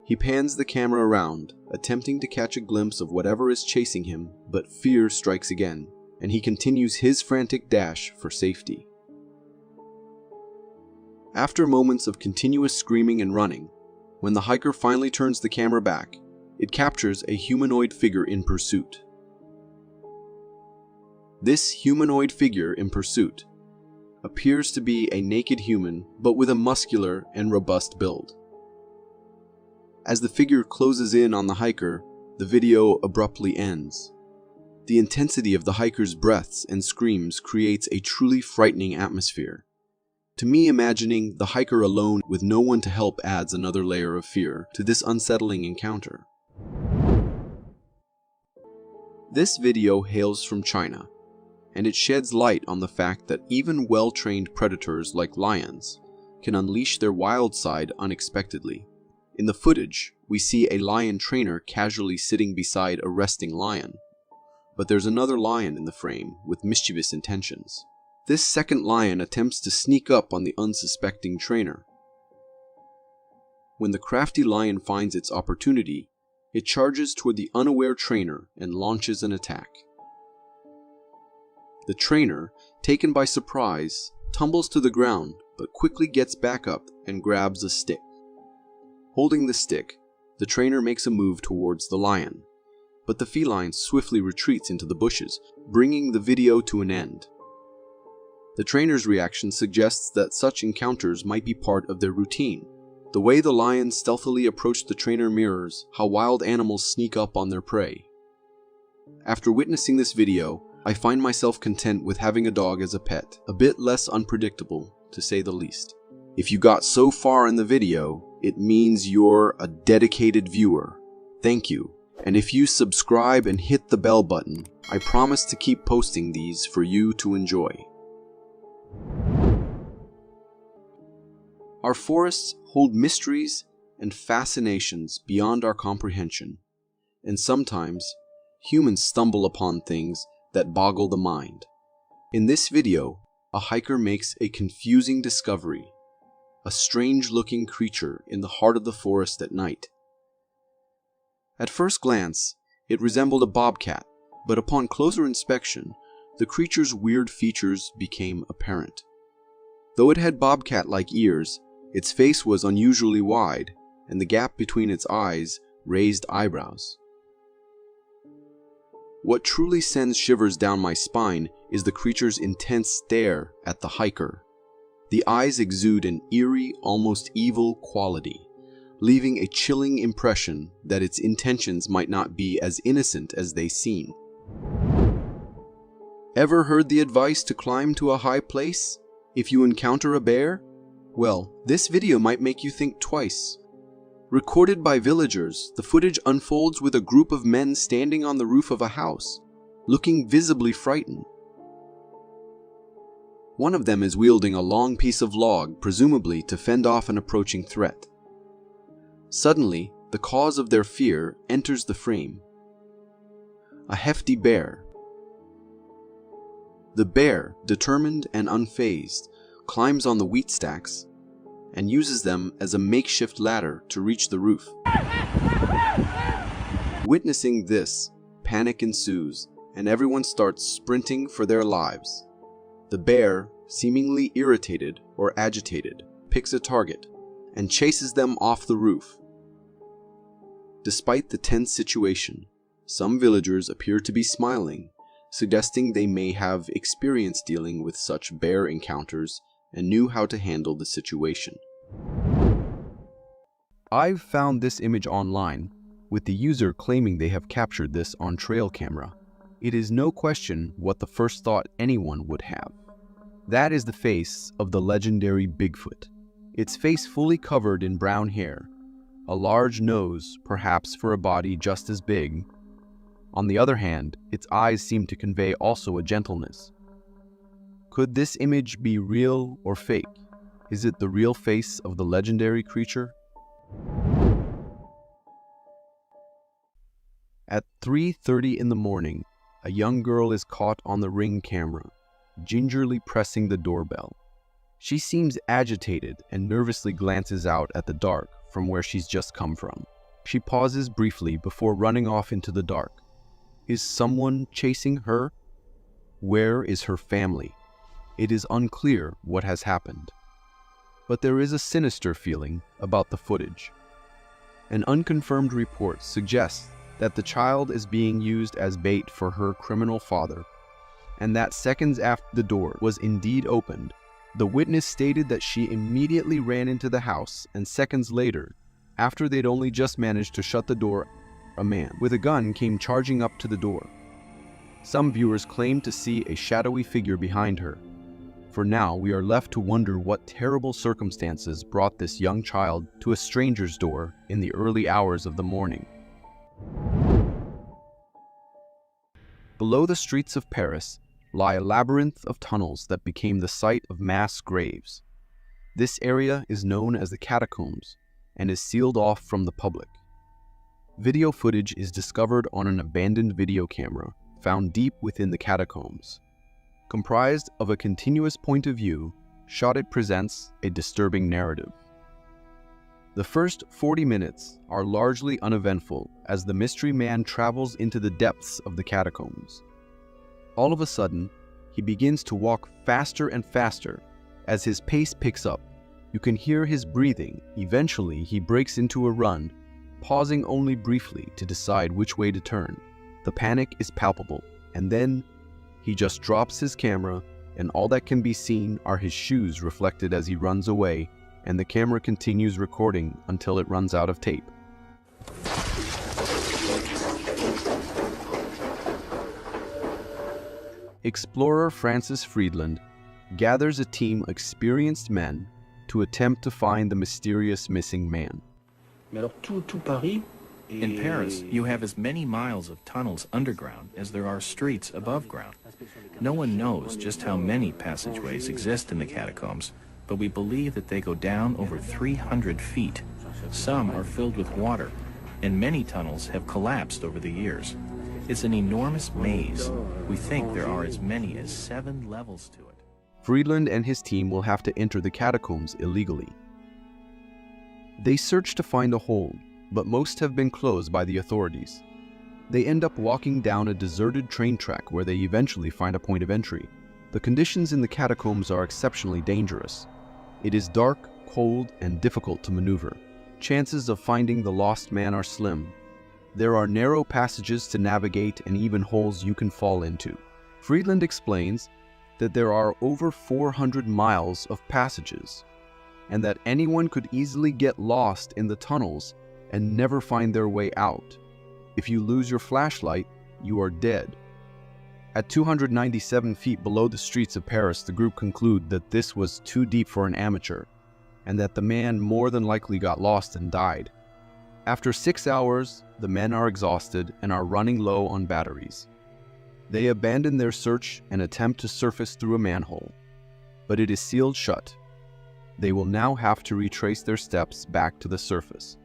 He pans the camera around, attempting to catch a glimpse of whatever is chasing him, but fear strikes again, and he continues his frantic dash for safety. After moments of continuous screaming and running, when the hiker finally turns the camera back, it captures a humanoid figure in pursuit. This humanoid figure in pursuit appears to be a naked human, but with a muscular and robust build. As the figure closes in on the hiker, the video abruptly ends. The intensity of the hiker's breaths and screams creates a truly frightening atmosphere. To me, imagining the hiker alone with no one to help adds another layer of fear to this unsettling encounter. This video hails from China, and it sheds light on the fact that even well-trained predators like lions can unleash their wild side unexpectedly. In the footage, we see a lion trainer casually sitting beside a resting lion, but there's another lion in the frame with mischievous intentions. This second lion attempts to sneak up on the unsuspecting trainer. When the crafty lion finds its opportunity, it charges toward the unaware trainer and launches an attack. The trainer, taken by surprise, tumbles to the ground but quickly gets back up and grabs a stick. Holding the stick, the trainer makes a move towards the lion, but the feline swiftly retreats into the bushes, bringing the video to an end. The trainer's reaction suggests that such encounters might be part of their routine. The way the lion stealthily approached the trainer mirrors how wild animals sneak up on their prey. After witnessing this video, I find myself content with having a dog as a pet, a bit less unpredictable, to say the least. If you got so far in the video, it means you're a dedicated viewer. Thank you. And if you subscribe and hit the bell button, I promise to keep posting these for you to enjoy. Our forests hold mysteries and fascinations beyond our comprehension, and sometimes humans stumble upon things that boggle the mind. In this video, a hiker makes a confusing discovery. A strange-looking creature in the heart of the forest at night. At first glance, it resembled a bobcat, but upon closer inspection, the creature's weird features became apparent. Though it had bobcat-like ears, its face was unusually wide, and the gap between its eyes raised eyebrows. What truly sends shivers down my spine is the creature's intense stare at the hiker. The eyes exude an eerie, almost evil quality, leaving a chilling impression that its intentions might not be as innocent as they seem. Ever heard the advice to climb to a high place if you encounter a bear? Well, this video might make you think twice. Recorded by villagers, the footage unfolds with a group of men standing on the roof of a house, looking visibly frightened. One of them is wielding a long piece of log, presumably to fend off an approaching threat. Suddenly, the cause of their fear enters the frame. A hefty bear. The bear, determined and unfazed, climbs on the wheat stacks and uses them as a makeshift ladder to reach the roof. Witnessing this, panic ensues, and everyone starts sprinting for their lives. The bear, seemingly irritated or agitated, picks a target and chases them off the roof. Despite the tense situation, some villagers appear to be smiling, suggesting they may have experience dealing with such bear encounters and knew how to handle the situation. I've found this image online, with the user claiming they have captured this on trail camera. It is no question what the first thought anyone would have. That is the face of the legendary Bigfoot. Its face fully covered in brown hair, a large nose, perhaps for a body just as big. On the other hand, its eyes seem to convey also a gentleness. Could this image be real or fake? Is it the real face of the legendary creature? At 3:30 in the morning, a young girl is caught on the Ring camera, gingerly pressing the doorbell. She seems agitated and nervously glances out at the dark from where she's just come from. She pauses briefly before running off into the dark. Is someone chasing her? Where is her family? It is unclear what has happened. But there is a sinister feeling about the footage. An unconfirmed report suggests that the child is being used as bait for her criminal father, and that seconds after the door was indeed opened, the witness stated that she immediately ran into the house, and seconds later, after they'd only just managed to shut the door, a man with a gun came charging up to the door. Some viewers claim to see a shadowy figure behind her. For now, we are left to wonder what terrible circumstances brought this young child to a stranger's door in the early hours of the morning. Below the streets of Paris lie a labyrinth of tunnels that became the site of mass graves. This area is known as the catacombs and is sealed off from the public. Video footage is discovered on an abandoned video camera found deep within the catacombs. Comprised of a continuous point of view, Shot presents a disturbing narrative. The first 40 minutes are largely uneventful as the mystery man travels into the depths of the catacombs. All of a sudden, he begins to walk faster and faster. As his pace picks up, you can hear his breathing. Eventually, he breaks into a run, pausing only briefly to decide which way to turn. The panic is palpable, and then he just drops his camera, and all that can be seen are his shoes reflected as he runs away, and the camera continues recording until it runs out of tape. Explorer Francis Friedland gathers a team of experienced men to attempt to find the mysterious missing man. In Paris, you have as many miles of tunnels underground as there are streets above ground. No one knows just how many passageways exist in the catacombs, but we believe that they go down over 300 feet. Some are filled with water, and many tunnels have collapsed over the years. It's an enormous maze. We think there are as many as 7 levels to it. Friedland and his team will have to enter the catacombs illegally. They search to find a hole, but most have been closed by the authorities. They end up walking down a deserted train track where they eventually find a point of entry. The conditions in the catacombs are exceptionally dangerous. It is dark, cold, and difficult to maneuver. Chances of finding the lost man are slim. There are narrow passages to navigate and even holes you can fall into. Friedland explains that there are over 400 miles of passages, and that anyone could easily get lost in the tunnels and never find their way out. If you lose your flashlight, you are dead. At 297 feet below the streets of Paris, the group conclude that this was too deep for an amateur, and that the man more than likely got lost and died. After 6 hours, the men are exhausted and are running low on batteries. They abandon their search and attempt to surface through a manhole. but it is sealed shut. They will now have to retrace their steps back to the surface.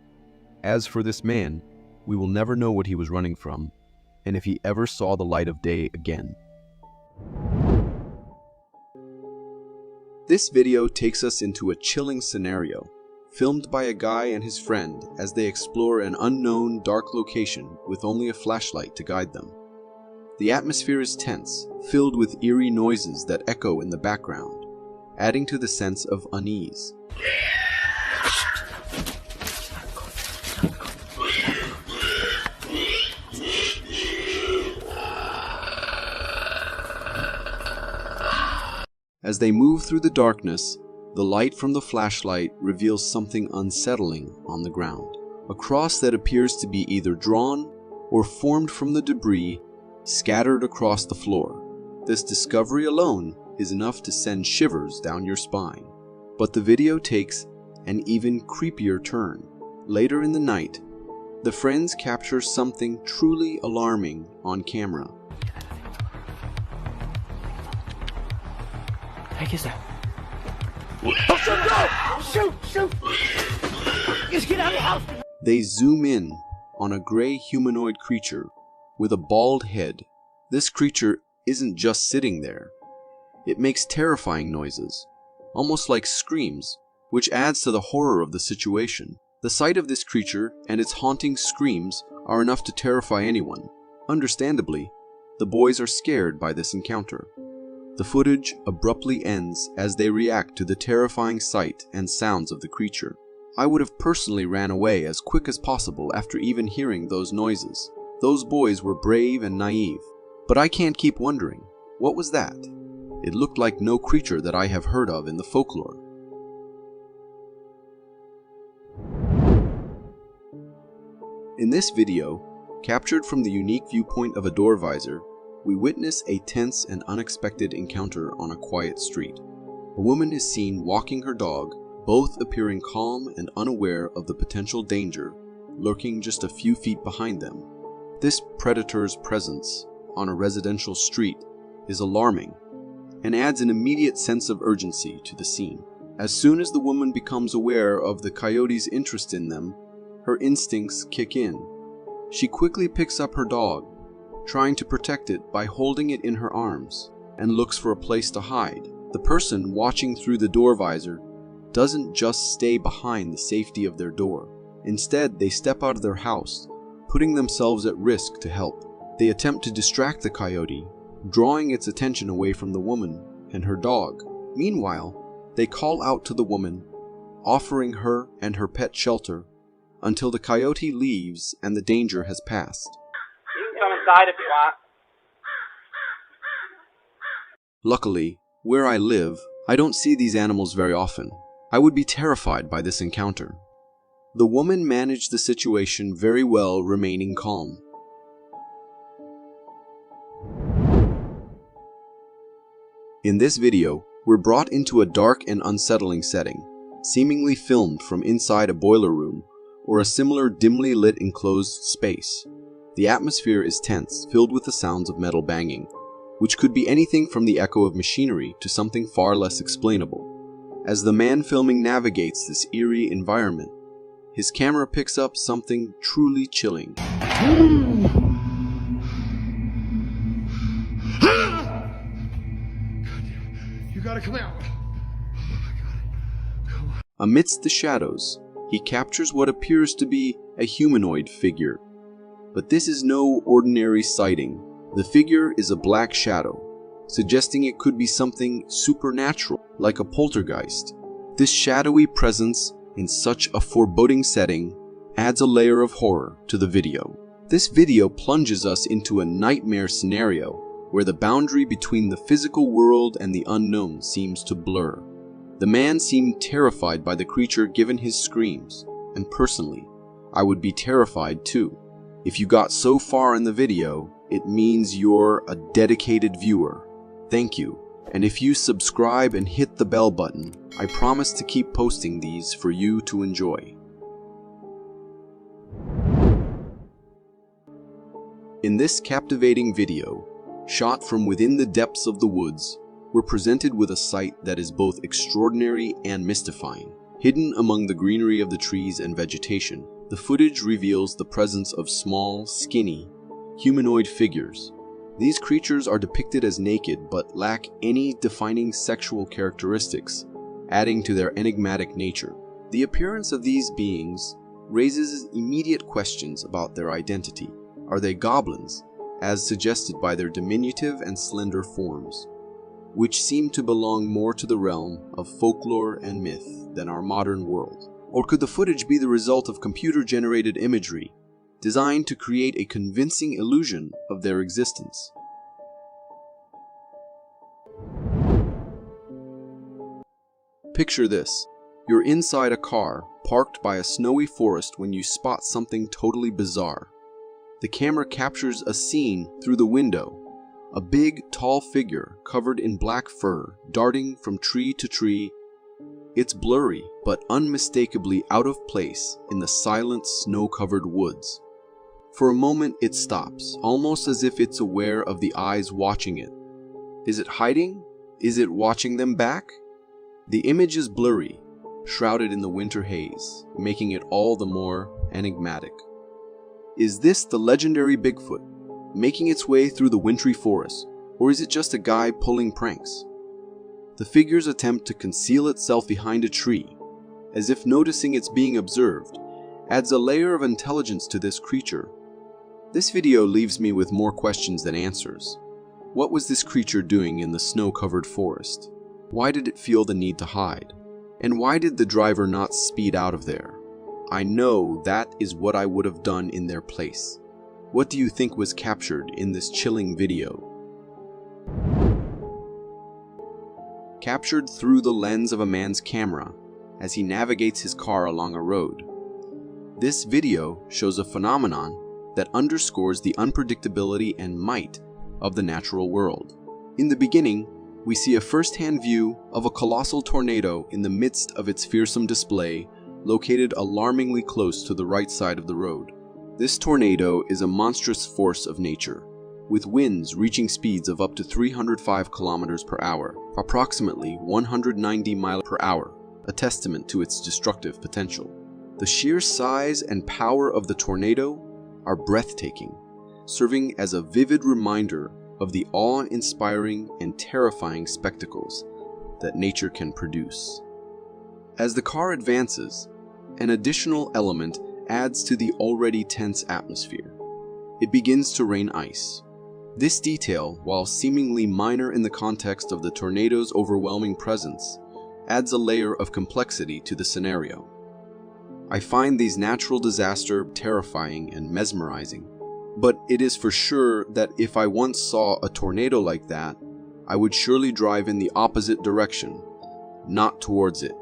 As for this man, we will never know what he was running from, and if he ever saw the light of day again. This video takes us into a chilling scenario, filmed by a guy and his friend as they explore an unknown dark location with only a flashlight to guide them. The atmosphere is tense, filled with eerie noises that echo in the background, adding to the sense of unease. As they move through the darkness, the light from the flashlight reveals something unsettling on the ground. A cross that appears to be either drawn or formed from the debris scattered across the floor. This discovery alone is enough to send shivers down your spine. But the video takes an even creepier turn. Later in the night, the friends capture something truly alarming on camera. Heck is that? Oh, shoot! Shoot! Just get out of the house! They zoom in on a gray humanoid creature with a bald head. This creature isn't just sitting there. It makes terrifying noises, almost like screams, which adds to the horror of the situation. The sight of this creature and its haunting screams are enough to terrify anyone. Understandably, the boys are scared by this encounter. The footage abruptly ends as they react to the terrifying sight and sounds of the creature. I would have personally ran away as quick as possible after even hearing those noises. Those boys were brave and naive. But I can't keep wondering, what was that? It looked like no creature that I have heard of in the folklore. In this video, captured from the unique viewpoint of a door visor, we witness a tense and unexpected encounter on a quiet street. A woman is seen walking her dog, both appearing calm and unaware of the potential danger lurking just a few feet behind them. This predator's presence on a residential street is alarming and adds an immediate sense of urgency to the scene. As soon as the woman becomes aware of the coyote's interest in them, her instincts kick in. She quickly picks up her dog, trying to protect it by holding it in her arms, and looks for a place to hide. The person watching through the door visor doesn't just stay behind the safety of their door. Instead, they step out of their house, putting themselves at risk to help. They attempt to distract the coyote, drawing its attention away from the woman and her dog. Meanwhile, they call out to the woman, offering her and her pet shelter until the coyote leaves and the danger has passed. You can come inside if you want. Luckily, where I live, I don't see these animals very often. I would be terrified by this encounter. The woman managed the situation very well, remaining calm. In this video, we're brought into a dark and unsettling setting, seemingly filmed from inside a boiler room or a similar dimly lit enclosed space. The atmosphere is tense, filled with the sounds of metal banging, which could be anything from the echo of machinery to something far less explainable. As the man filming navigates this eerie environment, his camera picks up something truly chilling. You gotta come out. Amidst the shadows, he captures what appears to be a humanoid figure. But this is no ordinary sighting. The figure is a black shadow, suggesting it could be something supernatural, like a poltergeist. This shadowy presence in such a foreboding setting adds a layer of horror to the video. This video plunges us into a nightmare scenario where the boundary between the physical world and the unknown seems to blur. The man seemed terrified by the creature given his screams, and personally, I would be terrified too. If you got so far in the video, it means you're a dedicated viewer. Thank you. And if you subscribe and hit the bell button, I promise to keep posting these for you to enjoy. In this captivating video, shot from within the depths of the woods, we're presented with a sight that is both extraordinary and mystifying. Hidden among the greenery of the trees and vegetation, the footage reveals the presence of small, skinny, humanoid figures. These creatures are depicted as naked but lack any defining sexual characteristics, adding to their enigmatic nature. The appearance of these beings raises immediate questions about their identity. Are they goblins, as suggested by their diminutive and slender forms, which seem to belong more to the realm of folklore and myth than our modern world? Or could the footage be the result of computer-generated imagery designed to create a convincing illusion of their existence? Picture this. You're inside a car, parked by a snowy forest when you spot something totally bizarre. The camera captures a scene through the window. A big, tall figure covered in black fur, darting from tree to tree. It's blurry, but unmistakably out of place in the silent, snow-covered woods. For a moment, it stops, almost as if it's aware of the eyes watching it. Is it hiding? Is it watching them back? The image is blurry, shrouded in the winter haze, making it all the more enigmatic. Is this the legendary Bigfoot, making its way through the wintry forest, or is it just a guy pulling pranks? The figure's attempt to conceal itself behind a tree, as if noticing it's being observed, adds a layer of intelligence to this creature. This video leaves me with more questions than answers. What was this creature doing in the snow-covered forest? Why did it feel the need to hide? And why did the driver not speed out of there? I know that is what I would have done in their place. What do you think was captured in this chilling video? Captured through the lens of a man's camera as he navigates his car along a road. This video shows a phenomenon that underscores the unpredictability and might of the natural world. In the beginning, we see a first-hand view of a colossal tornado in the midst of its fearsome display, located alarmingly close to the right side of the road. This tornado is a monstrous force of nature, with winds reaching speeds of up to 305 kilometers per hour, approximately 190 miles per hour, a testament to its destructive potential. The sheer size and power of the tornado are breathtaking, serving as a vivid reminder of the awe-inspiring and terrifying spectacles that nature can produce. As the car advances, an additional element adds to the already tense atmosphere. It begins to rain ice. This detail, while seemingly minor in the context of the tornado's overwhelming presence, adds a layer of complexity to the scenario. I find these natural disasters terrifying and mesmerizing, but it is for sure that if I once saw a tornado like that, I would surely drive in the opposite direction, not towards it.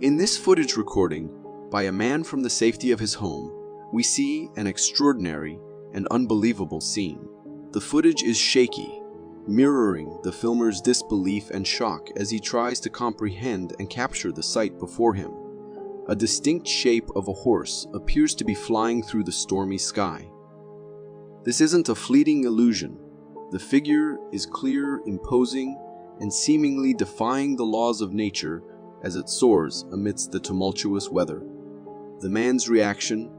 In this footage recording, by a man from the safety of his home, we see an extraordinary and unbelievable scene. The footage is shaky, mirroring the filmer's disbelief and shock as he tries to comprehend and capture the sight before him. A distinct shape of a horse appears to be flying through the stormy sky. This isn't a fleeting illusion. The figure is clear, imposing, and seemingly defying the laws of nature as it soars amidst the tumultuous weather. The man's reaction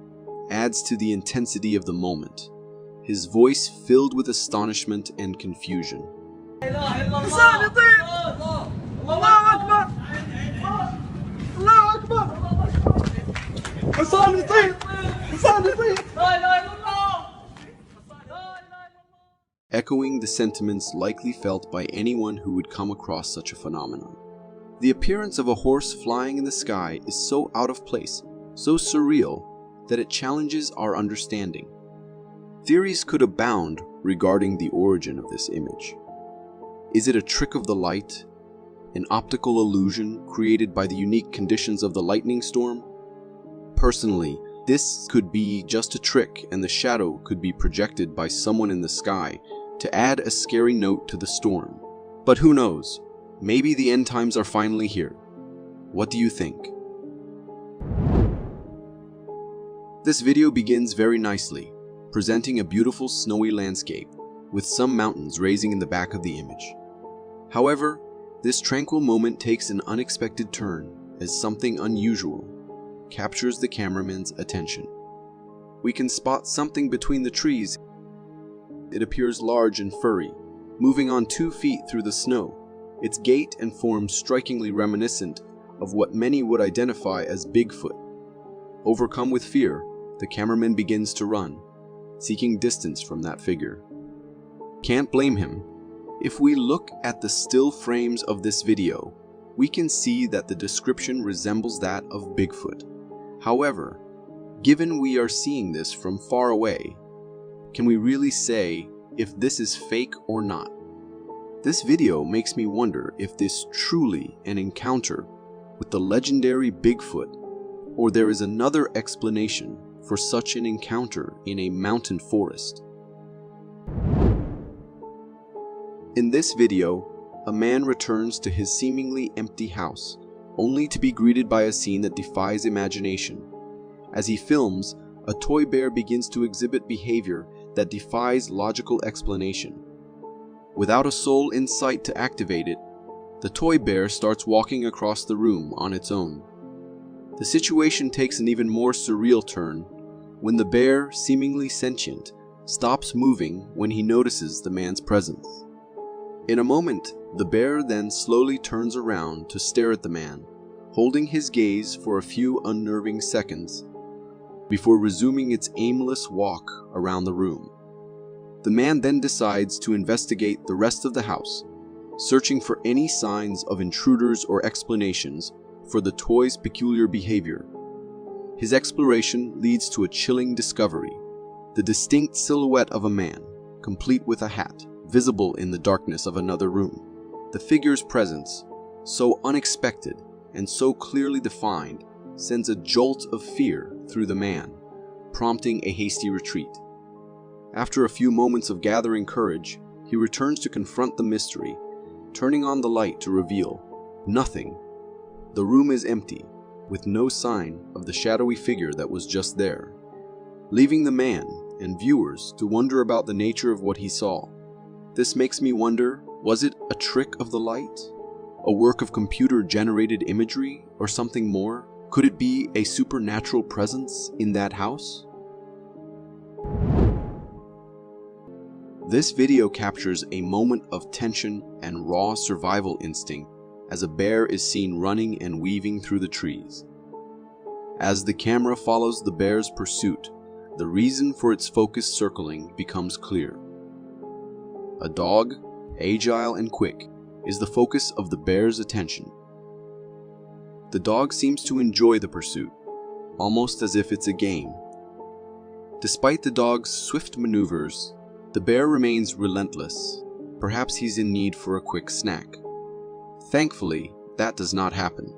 adds to the intensity of the moment, his voice filled with astonishment and confusion. Echoing the sentiments likely felt by anyone who would come across such a phenomenon. The appearance of a horse flying in the sky is so out of place, so surreal, that it challenges our understanding. Theories could abound regarding the origin of this image. Is it a trick of the light? An optical illusion created by the unique conditions of the lightning storm? Personally, this could be just a trick, and the shadow could be projected by someone in the sky to add a scary note to the storm. But who knows? Maybe the end times are finally here. What do you think? This video begins very nicely, presenting a beautiful snowy landscape, with some mountains raising in the back of the image. However, this tranquil moment takes an unexpected turn as something unusual captures the cameraman's attention. We can spot something between the trees. It appears large and furry, moving on 2 feet through the snow, its gait and form strikingly reminiscent of what many would identify as Bigfoot. Overcome with fear, the cameraman begins to run, seeking distance from that figure. Can't blame him. If we look at the still frames of this video, we can see that the description resembles that of Bigfoot. However, given we are seeing this from far away, can we really say if this is fake or not? This video makes me wonder if this is truly an encounter with the legendary Bigfoot, or there is another explanation for such an encounter in a mountain forest. In this video, a man returns to his seemingly empty house, only to be greeted by a scene that defies imagination. As he films, a toy bear begins to exhibit behavior that defies logical explanation. Without a soul in sight to activate it, the toy bear starts walking across the room on its own. The situation takes an even more surreal turn when the bear, seemingly sentient, stops moving when he notices the man's presence. In a moment, the bear then slowly turns around to stare at the man, holding his gaze for a few unnerving seconds before resuming its aimless walk around the room. The man then decides to investigate the rest of the house, searching for any signs of intruders or explanations for the toy's peculiar behavior. His exploration leads to a chilling discovery: the distinct silhouette of a man, complete with a hat, visible in the darkness of another room. The figure's presence, so unexpected and so clearly defined, sends a jolt of fear through the man, prompting a hasty retreat. After a few moments of gathering courage, he returns to confront the mystery, turning on the light to reveal nothing. The room is empty, with no sign of the shadowy figure that was just there, leaving the man and viewers to wonder about the nature of what he saw. This makes me wonder, was it a trick of the light? A work of computer-generated imagery, or something more? Could it be a supernatural presence in that house? This video captures a moment of tension and raw survival instinct as a bear is seen running and weaving through the trees. As the camera follows the bear's pursuit, the reason for its focused circling becomes clear. A dog, agile and quick, is the focus of the bear's attention. The dog seems to enjoy the pursuit, almost as if it's a game. Despite the dog's swift maneuvers, the bear remains relentless. Perhaps he's in need for a quick snack. Thankfully, that does not happen.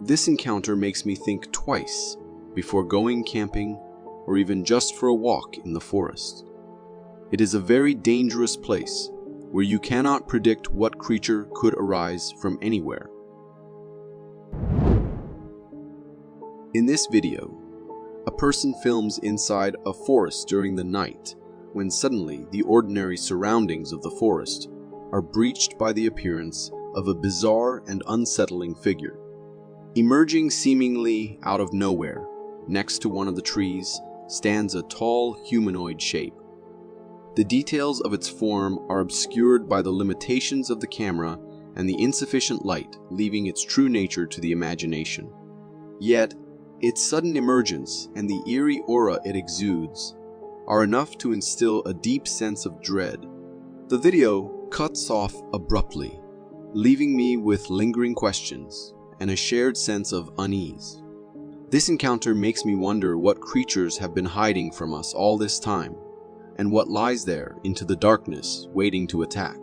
This encounter makes me think twice before going camping or even just for a walk in the forest. It is a very dangerous place where you cannot predict what creature could arise from anywhere. In this video, a person films inside a forest during the night when suddenly the ordinary surroundings of the forest are breached by the appearance of a bizarre and unsettling figure. Emerging seemingly out of nowhere, next to one of the trees, stands a tall humanoid shape. The details of its form are obscured by the limitations of the camera and the insufficient light, leaving its true nature to the imagination. Yet, its sudden emergence and the eerie aura it exudes are enough to instill a deep sense of dread. The video cuts off abruptly, leaving me with lingering questions and a shared sense of unease. This encounter makes me wonder what creatures have been hiding from us all this time, and what lies there into the darkness waiting to attack.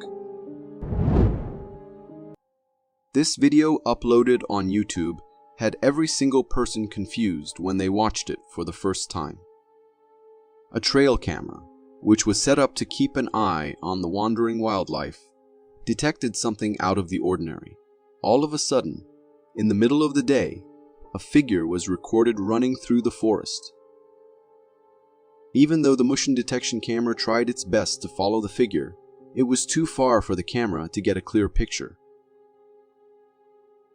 This video uploaded on YouTube had every single person confused when they watched it for the first time. A trail camera, which was set up to keep an eye on the wandering wildlife, detected something out of the ordinary. All of a sudden, in the middle of the day, a figure was recorded running through the forest. Even though the motion detection camera tried its best to follow the figure, it was too far for the camera to get a clear picture.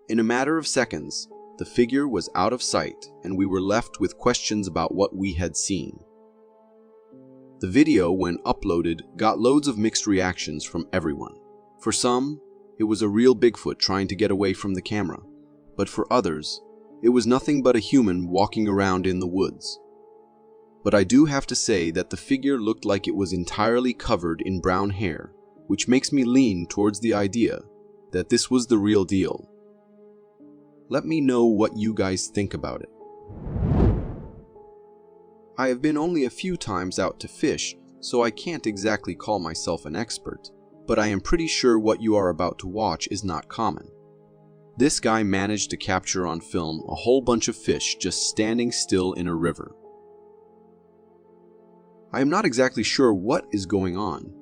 In a matter of seconds, the figure was out of sight and we were left with questions about what we had seen. The video, when uploaded, got loads of mixed reactions from everyone. For some, it was a real Bigfoot trying to get away from the camera, but for others, it was nothing but a human walking around in the woods. But I do have to say that the figure looked like it was entirely covered in brown hair, which makes me lean towards the idea that this was the real deal. Let me know what you guys think about it. I have been only a few times out to fish, so I can't exactly call myself an expert, but I am pretty sure what you are about to watch is not common. This guy managed to capture on film a whole bunch of fish just standing still in a river. I am not exactly sure what is going on.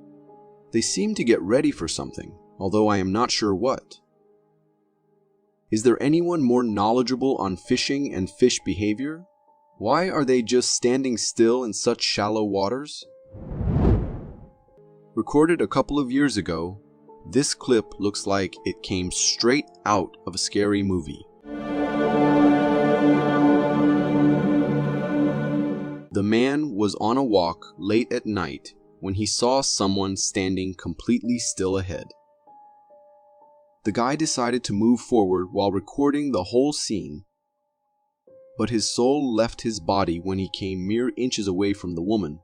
They seem to get ready for something, although I am not sure what. Is there anyone more knowledgeable on fishing and fish behavior? Why are they just standing still in such shallow waters? Recorded a couple of years ago, this clip looks like it came straight out of a scary movie. The man was on a walk late at night when he saw someone standing completely still ahead. The guy decided to move forward while recording the whole scene, but his soul left his body when he came mere inches away from the woman.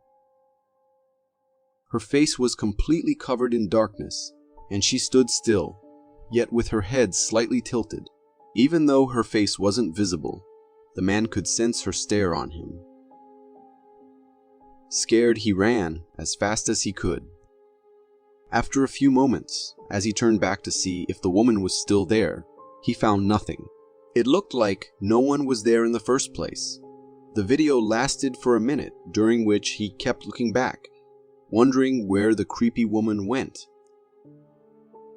Her face was completely covered in darkness, and she stood still, yet with her head slightly tilted. Even though her face wasn't visible, the man could sense her stare on him. Scared, he ran as fast as he could. After a few moments, as he turned back to see if the woman was still there, he found nothing. It looked like no one was there in the first place. The video lasted for a minute, during which he kept looking back, wondering where the creepy woman went.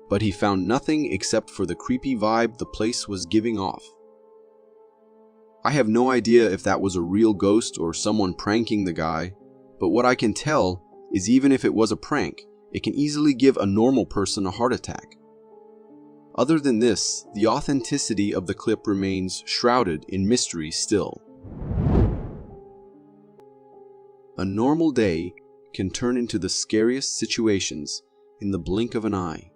But he found nothing except for the creepy vibe the place was giving off. I have no idea if that was a real ghost or someone pranking the guy, but what I can tell is even if it was a prank, it can easily give a normal person a heart attack. Other than this, the authenticity of the clip remains shrouded in mystery still. A normal day can turn into the scariest situations in the blink of an eye.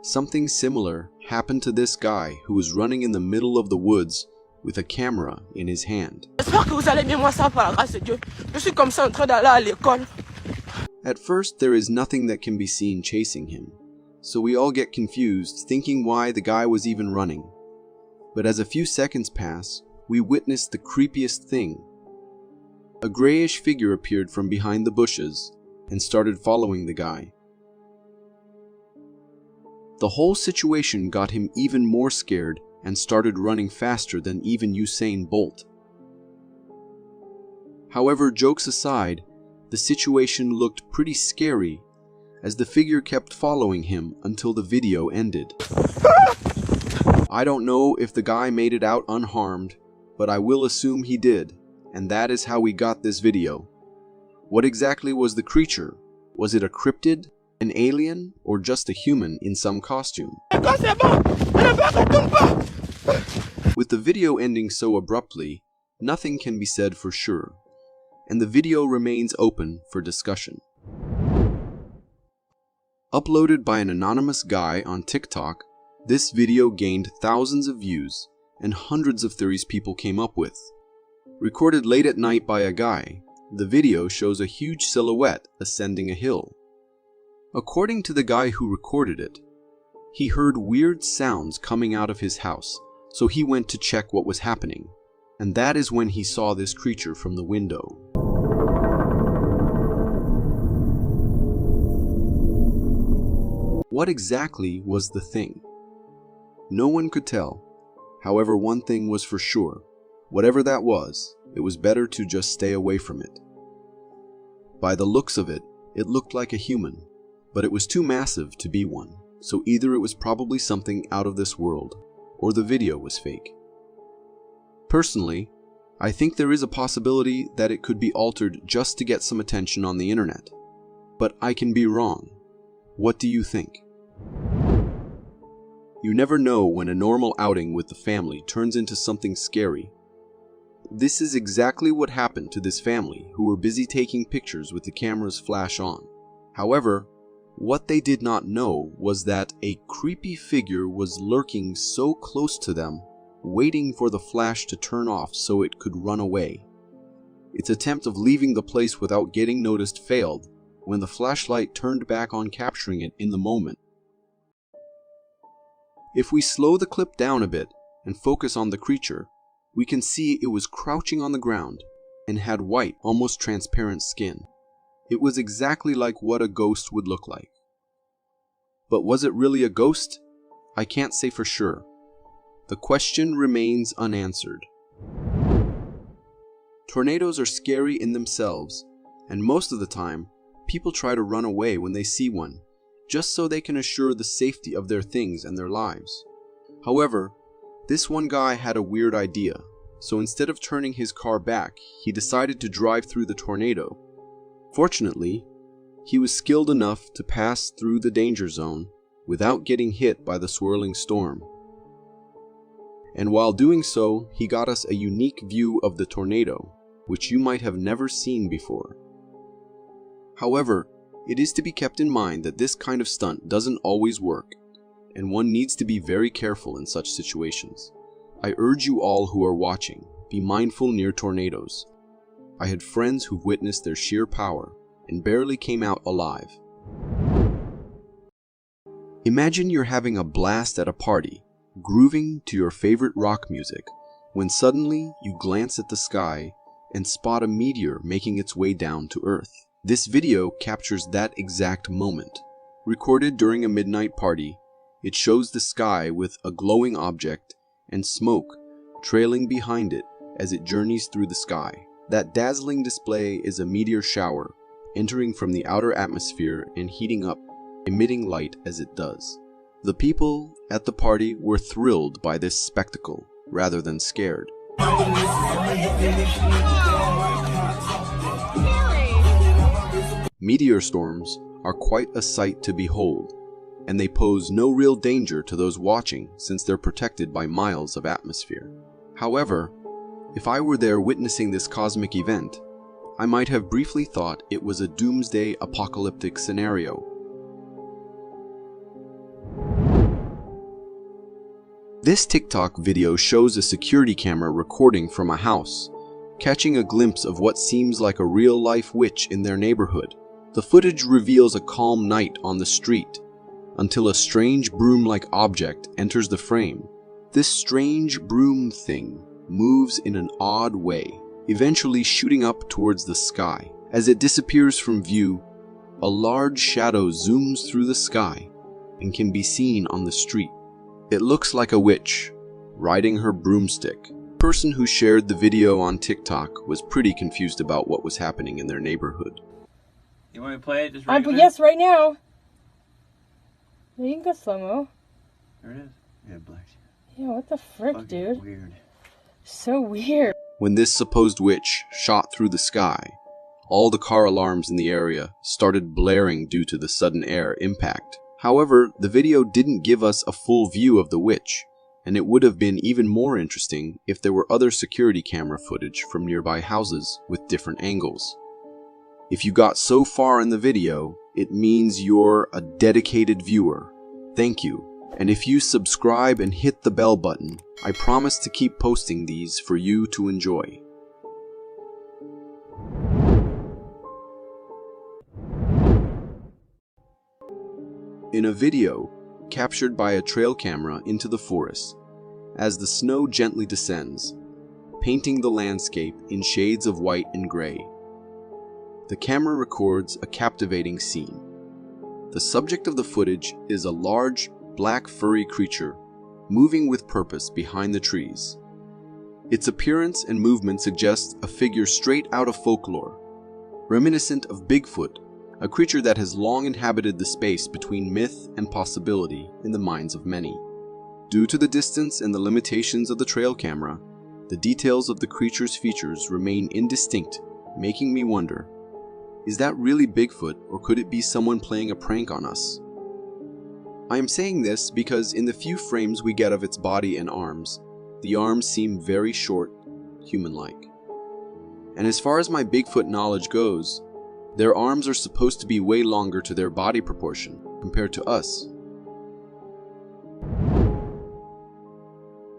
Something similar happened to this guy who was running in the middle of the woods with a camera in his hand. At first, there is nothing that can be seen chasing him, so we all get confused, thinking why the guy was even running. But as a few seconds pass, we witness the creepiest thing. A grayish figure appeared from behind the bushes and started following the guy. The whole situation got him even more scared and started running faster than even Usain Bolt. However, jokes aside, the situation looked pretty scary as the figure kept following him until the video ended. I don't know if the guy made it out unharmed, but I will assume he did, and that is how we got this video. What exactly was the creature? Was it a cryptid, an alien, or just a human in some costume? With the video ending so abruptly, nothing can be said for sure, and the video remains open for discussion. Uploaded by an anonymous guy on TikTok, this video gained thousands of views and hundreds of theories people came up with. Recorded late at night by a guy, the video shows a huge silhouette ascending a hill. According to the guy who recorded it, he heard weird sounds coming out of his house, so he went to check what was happening, and that is when he saw this creature from the window. What exactly was the thing? No one could tell. However, one thing was for sure. Whatever that was, it was better to just stay away from it. By the looks of it, it looked like a human, but it was too massive to be one, so either it was probably something out of this world, or the video was fake. Personally, I think there is a possibility that it could be altered just to get some attention on the internet. But I can be wrong. What do you think? You never know when a normal outing with the family turns into something scary. This is exactly what happened to this family who were busy taking pictures with the camera's flash on. However, what they did not know was that a creepy figure was lurking so close to them, waiting for the flash to turn off so it could run away. Its attempt of leaving the place without getting noticed failed when the flashlight turned back on, capturing it in the moment. If we slow the clip down a bit and focus on the creature, we can see it was crouching on the ground and had white, almost transparent skin. It was exactly like what a ghost would look like. But was it really a ghost? I can't say for sure. The question remains unanswered. Tornadoes are scary in themselves, and most of the time, people try to run away when they see one, just so they can assure the safety of their things and their lives. However, this one guy had a weird idea, so instead of turning his car back, he decided to drive through the tornado. Fortunately, he was skilled enough to pass through the danger zone without getting hit by the swirling storm. And while doing so, he got us a unique view of the tornado, which you might have never seen before. However, it is to be kept in mind that this kind of stunt doesn't always work, and one needs to be very careful in such situations. I urge you all who are watching, be mindful near tornadoes. I had friends who've witnessed their sheer power and barely came out alive. Imagine you're having a blast at a party, grooving to your favorite rock music, when suddenly you glance at the sky and spot a meteor making its way down to Earth. This video captures that exact moment. Recorded during a midnight party, it shows the sky with a glowing object and smoke trailing behind it as it journeys through the sky. That dazzling display is a meteor shower, entering from the outer atmosphere and heating up, emitting light as it does. The people at the party were thrilled by this spectacle rather than scared. Meteor storms are quite a sight to behold, and they pose no real danger to those watching since they're protected by miles of atmosphere. However, if I were there witnessing this cosmic event, I might have briefly thought it was a doomsday apocalyptic scenario. This TikTok video shows a security camera recording from a house, catching a glimpse of what seems like a real-life witch in their neighborhood. The footage reveals a calm night on the street, until a strange broom-like object enters the frame. This strange broom thing moves in an odd way, eventually shooting up towards the sky. As it disappears from view, a large shadow zooms through the sky and can be seen on the street. It looks like a witch, riding her broomstick. The person who shared the video on TikTok was pretty confused about what was happening in their neighborhood. You want me to play it just regular? Yes, right now. Yeah, you can go slow-mo. There it is. Yeah, black. Yeah, what the frick, Fucking dude? weird. So weird. When this supposed witch shot through the sky, all the car alarms in the area started blaring due to the sudden air impact. However, the video didn't give us a full view of the witch, and it would have been even more interesting if there were other security camera footage from nearby houses with different angles. If you got so far in the video, it means you're a dedicated viewer. Thank you. And if you subscribe and hit the bell button, I promise to keep posting these for you to enjoy. In a video captured by a trail camera into the forest, as the snow gently descends, painting the landscape in shades of white and gray, the camera records a captivating scene. The subject of the footage is a large, black furry creature moving with purpose behind the trees. Its appearance and movement suggest a figure straight out of folklore, reminiscent of Bigfoot, a creature that has long inhabited the space between myth and possibility in the minds of many. Due to the distance and the limitations of the trail camera, The details of the creature's features remain indistinct, making me wonder, is that really Bigfoot, or could it be someone playing a prank on us? I am saying this because in the few frames we get of its body and arms, the arms seem very short, human-like. And as far as my Bigfoot knowledge goes, their arms are supposed to be way longer to their body proportion compared to us.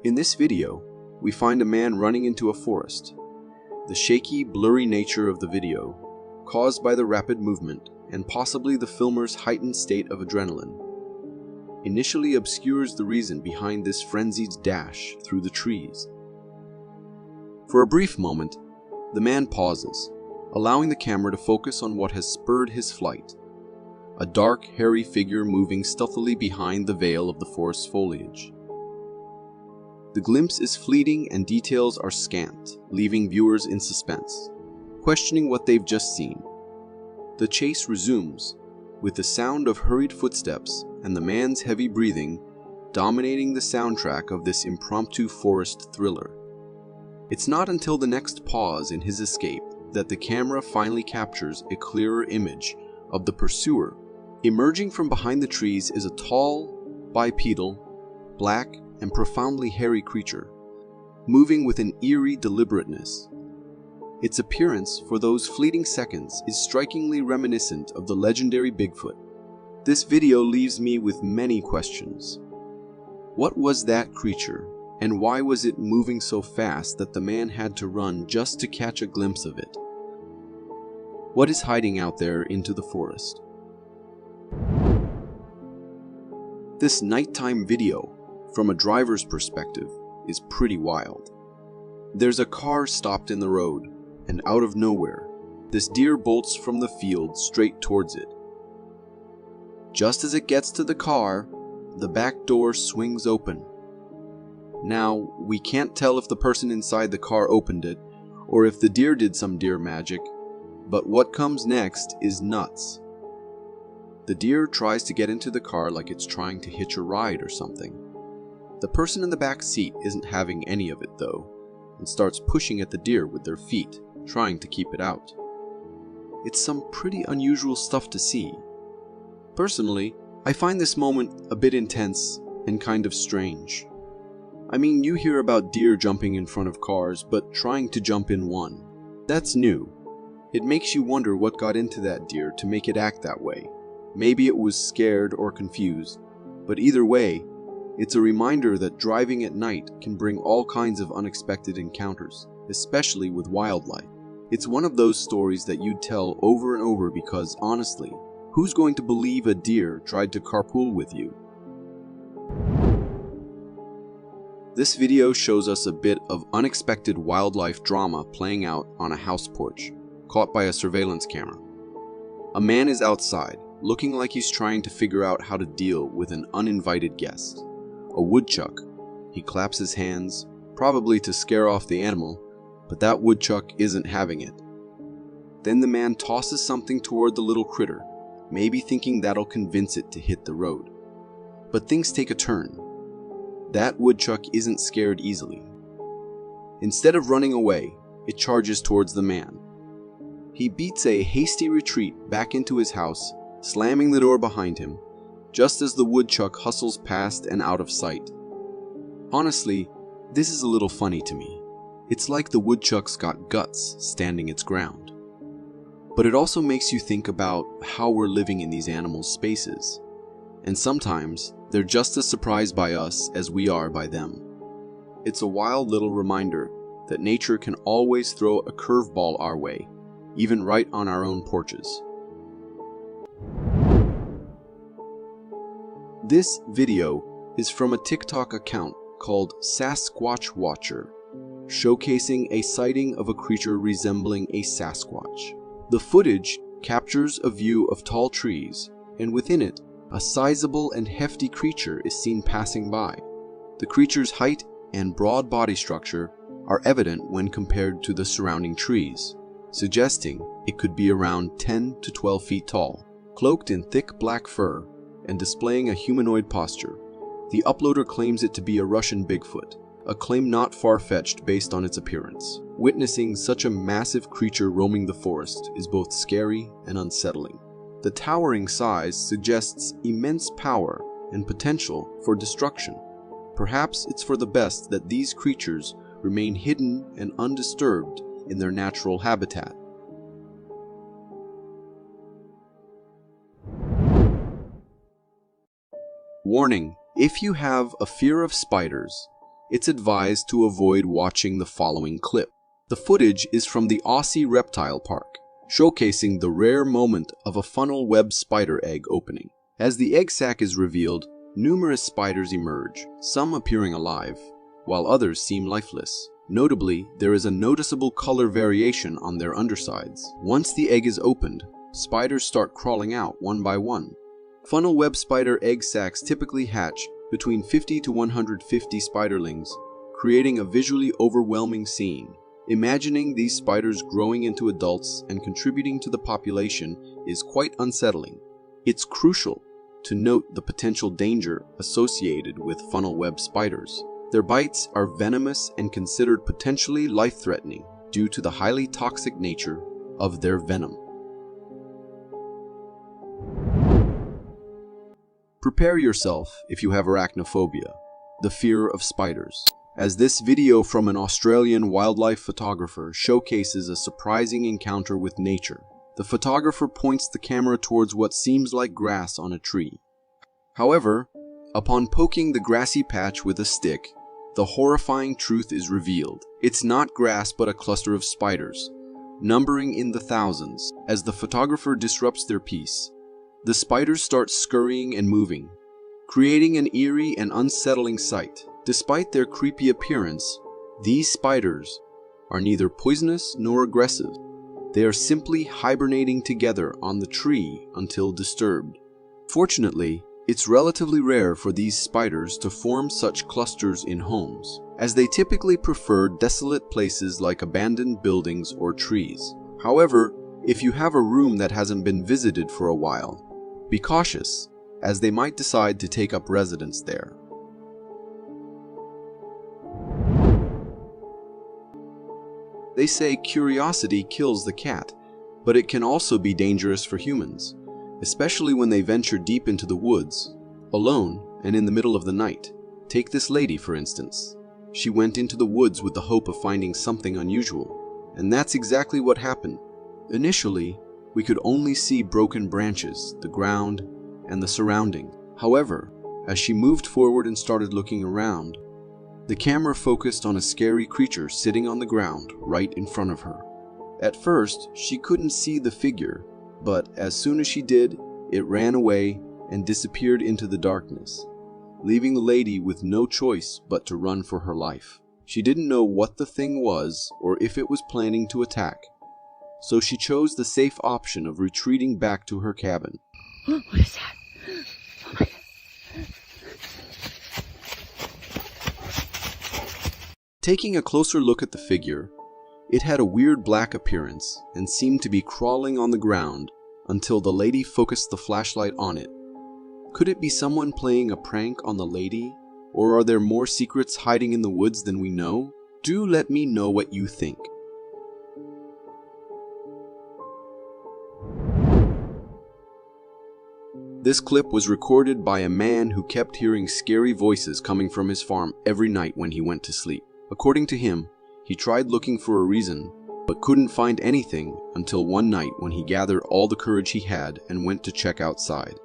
In this video, we find a man running into a forest. The shaky, blurry nature of the video, caused by the rapid movement and possibly the filmer's heightened state of adrenaline, initially obscures the reason behind this frenzied dash through the trees. For a brief moment, the man pauses, allowing the camera to focus on what has spurred his flight. A dark, hairy figure moving stealthily behind the veil of the forest's foliage. The glimpse is fleeting and details are scant, leaving viewers in suspense, questioning what they've just seen. The chase resumes, with the sound of hurried footsteps and the man's heavy breathing dominating the soundtrack of this impromptu forest thriller. It's not until the next pause in his escape that the camera finally captures a clearer image of the pursuer. Emerging from behind the trees is a tall, bipedal, black, and profoundly hairy creature, moving with an eerie deliberateness. Its appearance for those fleeting seconds is strikingly reminiscent of the legendary Bigfoot. This video leaves me with many questions. What was that creature, and why was it moving so fast that the man had to run just to catch a glimpse of it? What is hiding out there into the forest? This nighttime video, from a driver's perspective, is pretty wild. There's a car stopped in the road, and out of nowhere, this deer bolts from the field straight towards it. Just as it gets to the car, the back door swings open. Now, we can't tell if the person inside the car opened it, or if the deer did some deer magic, but what comes next is nuts. The deer tries to get into the car like it's trying to hitch a ride or something. The person in the back seat isn't having any of it though, and starts pushing at the deer with their feet, trying to keep it out. It's some pretty unusual stuff to see. Personally, I find this moment a bit intense and kind of strange. I mean, you hear about deer jumping in front of cars, but trying to jump in one. That's new. It makes you wonder what got into that deer to make it act that way. Maybe it was scared or confused, but either way, it's a reminder that driving at night can bring all kinds of unexpected encounters, especially with wildlife. It's one of those stories that you'd tell over and over because, honestly, who's going to believe a deer tried to carpool with you? This video shows us a bit of unexpected wildlife drama playing out on a house porch, caught by a surveillance camera. A man is outside, looking like he's trying to figure out how to deal with an uninvited guest. A woodchuck. He claps his hands, probably to scare off the animal, but that woodchuck isn't having it. Then the man tosses something toward the little critter, maybe thinking that'll convince it to hit the road. But things take a turn. That woodchuck isn't scared easily. Instead of running away, it charges towards the man. He beats a hasty retreat back into his house, slamming the door behind him, just as the woodchuck hustles past and out of sight. Honestly, this is a little funny to me. It's like the woodchuck's got guts standing its ground. But it also makes you think about how we're living in these animals' spaces. And sometimes, they're just as surprised by us as we are by them. It's a wild little reminder that nature can always throw a curveball our way, even right on our own porches. This video is from a TikTok account called Sasquatch Watcher, showcasing a sighting of a creature resembling a Sasquatch. The footage captures a view of tall trees, and within it, a sizable and hefty creature is seen passing by. The creature's height and broad body structure are evident when compared to the surrounding trees, suggesting it could be around 10 to 12 feet tall. Cloaked in thick black fur and displaying a humanoid posture, the uploader claims it to be a Russian Bigfoot, a claim not far-fetched based on its appearance. Witnessing such a massive creature roaming the forest is both scary and unsettling. The towering size suggests immense power and potential for destruction. Perhaps it's for the best that these creatures remain hidden and undisturbed in their natural habitat. Warning: if you have a fear of spiders, it's advised to avoid watching the following clip. The footage is from the Aussie Reptile Park, showcasing the rare moment of a funnel web spider egg opening. As the egg sac is revealed, numerous spiders emerge, some appearing alive, while others seem lifeless. Notably, there is a noticeable color variation on their undersides. Once the egg is opened, spiders start crawling out one by one. Funnel web spider egg sacs typically hatch between 50 to 150 spiderlings, creating a visually overwhelming scene. Imagining these spiders growing into adults and contributing to the population is quite unsettling. It's crucial to note the potential danger associated with funnel web spiders. Their bites are venomous and considered potentially life-threatening due to the highly toxic nature of their venom. Prepare yourself if you have arachnophobia, the fear of spiders, as this video from an Australian wildlife photographer showcases a surprising encounter with nature. The photographer points the camera towards what seems like grass on a tree. However, upon poking the grassy patch with a stick, the horrifying truth is revealed. It's not grass but a cluster of spiders, numbering in the thousands. As the photographer disrupts their piece, the spiders start scurrying and moving, creating an eerie and unsettling sight. Despite their creepy appearance, these spiders are neither poisonous nor aggressive. They are simply hibernating together on the tree until disturbed. Fortunately, it's relatively rare for these spiders to form such clusters in homes, as they typically prefer desolate places like abandoned buildings or trees. However, if you have a room that hasn't been visited for a while, be cautious, as they might decide to take up residence there. They say curiosity kills the cat, but it can also be dangerous for humans, especially when they venture deep into the woods, alone and in the middle of the night. Take this lady, for instance. She went into the woods with the hope of finding something unusual, and that's exactly what happened. Initially, we could only see broken branches, the ground, and the surrounding. However, as she moved forward and started looking around, the camera focused on a scary creature sitting on the ground right in front of her. At first, she couldn't see the figure, but as soon as she did, it ran away and disappeared into the darkness, leaving the lady with no choice but to run for her life. She didn't know what the thing was or if it was planning to attack, so she chose the safe option of retreating back to her cabin. What is that? Oh my God. Taking a closer look at the figure, it had a weird black appearance and seemed to be crawling on the ground until the lady focused the flashlight on it. Could it be someone playing a prank on the lady, or are there more secrets hiding in the woods than we know? Do let me know what you think. This clip was recorded by a man who kept hearing scary voices coming from his farm every night when he went to sleep. According to him, he tried looking for a reason, but couldn't find anything until one night when he gathered all the courage he had and went to check outside.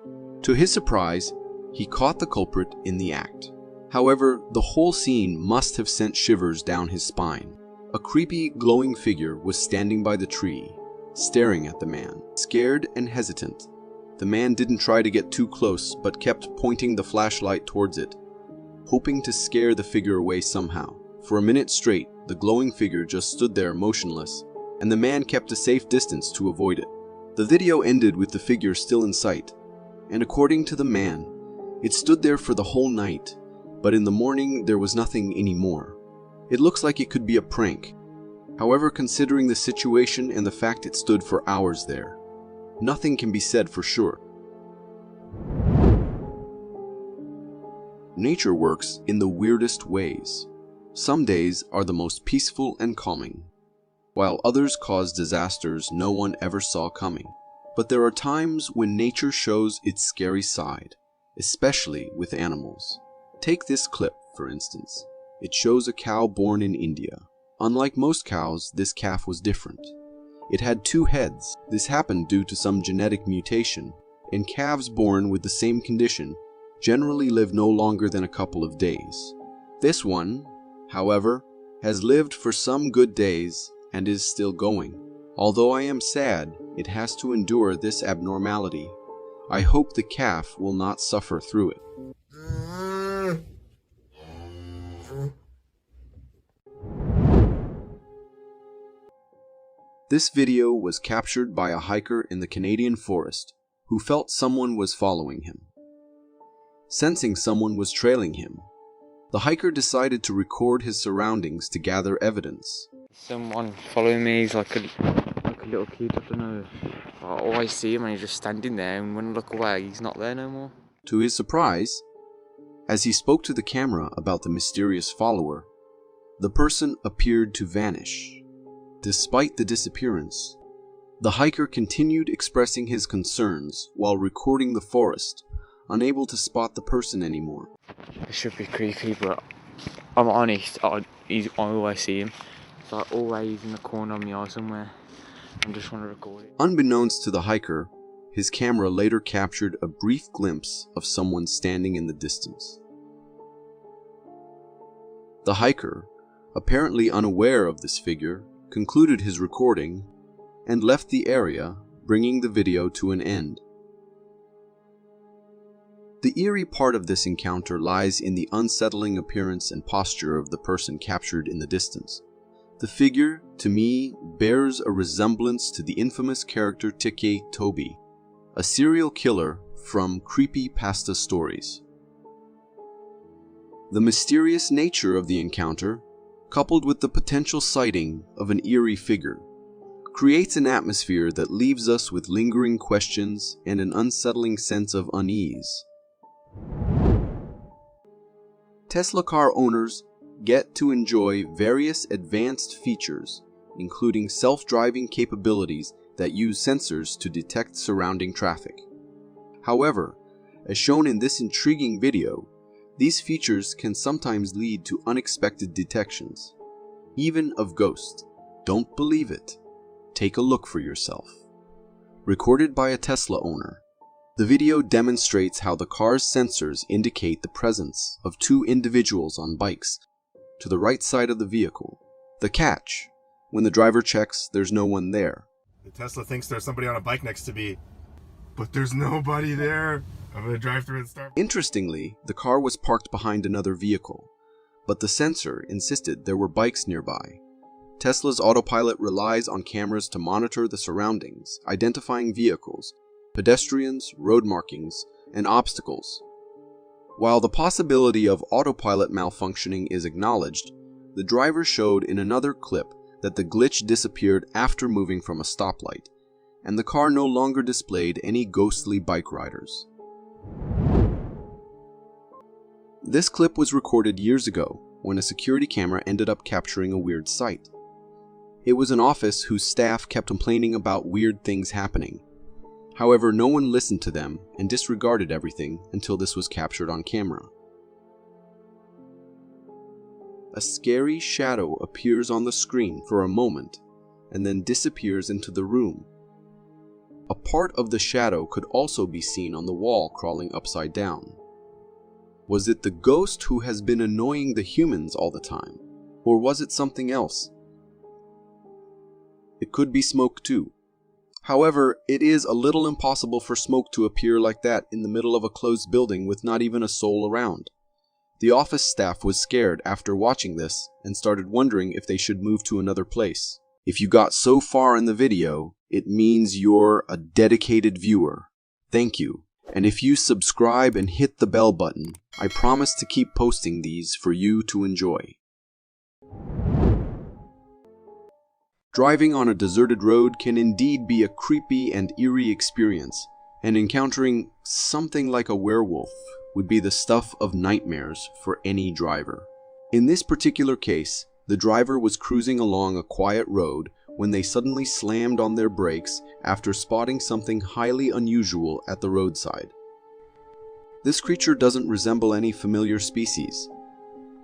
To his surprise, he caught the culprit in the act. However, the whole scene must have sent shivers down his spine. A creepy, glowing figure was standing by the tree, staring at the man. Scared and hesitant, the man didn't try to get too close but kept pointing the flashlight towards it, hoping to scare the figure away somehow. For a minute straight, the glowing figure just stood there motionless, and the man kept a safe distance to avoid it. The video ended with the figure still in sight, and according to the man, it stood there for the whole night, but in the morning there was nothing anymore. It looks like it could be a prank. However, considering the situation and the fact it stood for hours there, nothing can be said for sure. Nature works in the weirdest ways. Some days are the most peaceful and calming, while others cause disasters no one ever saw coming. But there are times when nature shows its scary side, especially with animals. Take this clip, for instance. It shows a cow born in India. Unlike most cows, this calf was different. It had 2 heads. This happened due to some genetic mutation, and calves born with the same condition generally live no longer than a couple of days. This one, however, has lived for some good days and is still going. Although I am sad it has to endure this abnormality, I hope the calf will not suffer through it. This video was captured by a hiker in the Canadian forest who felt someone was following him. Sensing someone was trailing him, the hiker decided to record his surroundings to gather evidence. Someone following me, he's like a little kid, I don't know. I always see him and he's just standing there, and when I look away, he's not there no more. To his surprise, as he spoke to the camera about the mysterious follower, the person appeared to vanish. Despite the disappearance, the hiker continued expressing his concerns while recording the forest, unable to spot the person anymore. It should be creepy, but I'm honest, I always see him. It's like always in the corner of my eye somewhere. I just want to record it. Unbeknownst to the hiker, his camera later captured a brief glimpse of someone standing in the distance. The hiker, apparently unaware of this figure, concluded his recording and left the area, bringing the video to an end. The eerie part of this encounter lies in the unsettling appearance and posture of the person captured in the distance. The figure, to me, bears a resemblance to the infamous character Decay, a serial killer from creepypasta stories. The mysterious nature of the encounter, coupled with the potential sighting of an eerie figure, creates an atmosphere that leaves us with lingering questions and an unsettling sense of unease. Tesla car owners get to enjoy various advanced features, including self-driving capabilities that use sensors to detect surrounding traffic. However, as shown in this intriguing video, these features can sometimes lead to unexpected detections, even of ghosts. Don't believe it? Take a look for yourself. Recorded by a Tesla owner, the video demonstrates how the car's sensors indicate the presence of 2 individuals on bikes to the right side of the vehicle. The catch: when the driver checks, there's no one there. The Tesla thinks there's somebody on a bike next to me, but there's nobody there. I'm gonna drive through and start. Interestingly, the car was parked behind another vehicle, but the sensor insisted there were bikes nearby. Tesla's autopilot relies on cameras to monitor the surroundings, identifying vehicles, pedestrians, road markings, and obstacles. While the possibility of autopilot malfunctioning is acknowledged, the driver showed in another clip that the glitch disappeared after moving from a stoplight, and the car no longer displayed any ghostly bike riders. This clip was recorded years ago when a security camera ended up capturing a weird sight. It was an office whose staff kept complaining about weird things happening. However, no one listened to them and disregarded everything until this was captured on camera. A scary shadow appears on the screen for a moment and then disappears into the room. A part of the shadow could also be seen on the wall crawling upside down. Was it the ghost who has been annoying the humans all the time? Or was it something else? It could be smoke too. However, it is a little impossible for smoke to appear like that in the middle of a closed building with not even a soul around. The office staff was scared after watching this and started wondering if they should move to another place. If you got so far in the video, it means you're a dedicated viewer. Thank you. And if you subscribe and hit the bell button, I promise to keep posting these for you to enjoy. Driving on a deserted road can indeed be a creepy and eerie experience, and encountering something like a werewolf would be the stuff of nightmares for any driver. In this particular case, the driver was cruising along a quiet road when they suddenly slammed on their brakes after spotting something highly unusual at the roadside. This creature doesn't resemble any familiar species.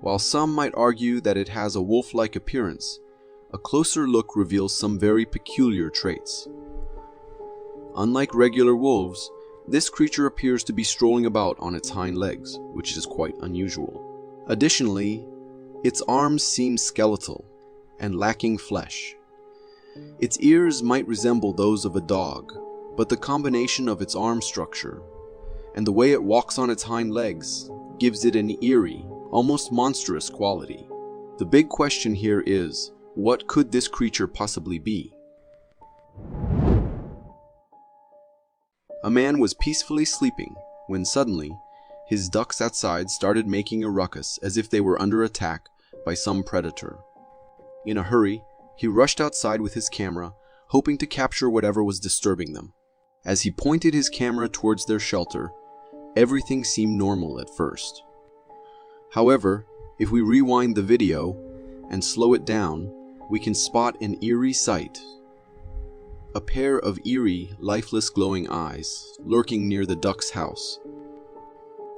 While some might argue that it has a wolf-like appearance, a closer look reveals some very peculiar traits. Unlike regular wolves, this creature appears to be strolling about on its hind legs, which is quite unusual. Additionally, its arms seem skeletal and lacking flesh. Its ears might resemble those of a dog, but the combination of its arm structure and the way it walks on its hind legs gives it an eerie, almost monstrous quality. The big question here is, what could this creature possibly be? A man was peacefully sleeping when suddenly, his ducks outside started making a ruckus as if they were under attack by some predator. In a hurry, he rushed outside with his camera, hoping to capture whatever was disturbing them. As he pointed his camera towards their shelter, everything seemed normal at first. However, if we rewind the video and slow it down, we can spot an eerie sight. A pair of eerie, lifeless glowing eyes lurking near the duck's house.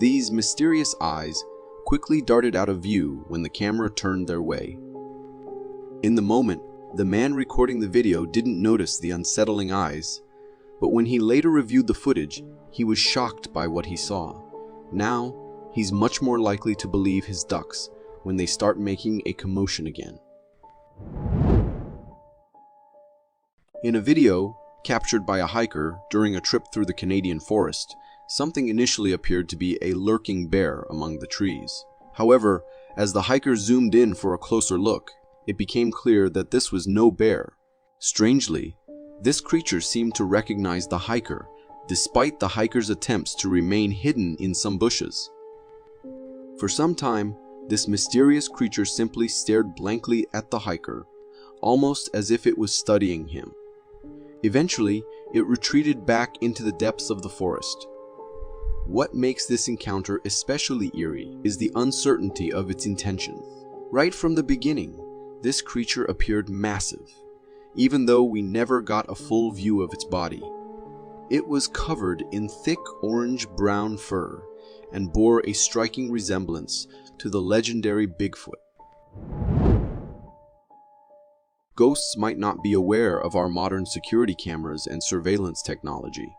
These mysterious eyes quickly darted out of view when the camera turned their way. In the moment, the man recording the video didn't notice the unsettling eyes, but when he later reviewed the footage, he was shocked by what he saw. Now, he's much more likely to believe his ducks when they start making a commotion again. In a video captured by a hiker during a trip through the Canadian forest, something initially appeared to be a lurking bear among the trees. However, as the hiker zoomed in for a closer look, it became clear that this was no bear. Strangely, this creature seemed to recognize the hiker, despite the hiker's attempts to remain hidden in some bushes. For some time, this mysterious creature simply stared blankly at the hiker, almost as if it was studying him. Eventually, it retreated back into the depths of the forest. What makes this encounter especially eerie is the uncertainty of its intentions. Right from the beginning, this creature appeared massive, even though we never got a full view of its body. It was covered in thick orange-brown fur and bore a striking resemblance to the legendary Bigfoot. Ghosts might not be aware of our modern security cameras and surveillance technology,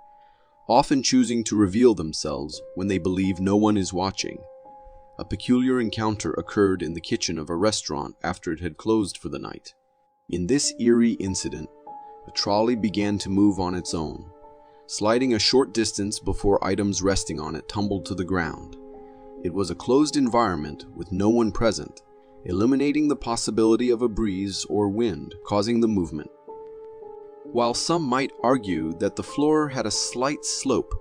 often choosing to reveal themselves when they believe no one is watching. A peculiar encounter occurred in the kitchen of a restaurant after it had closed for the night. In this eerie incident, a trolley began to move on its own, sliding a short distance before items resting on it tumbled to the ground. It was a closed environment with no one present, eliminating the possibility of a breeze or wind causing the movement. While some might argue that the floor had a slight slope,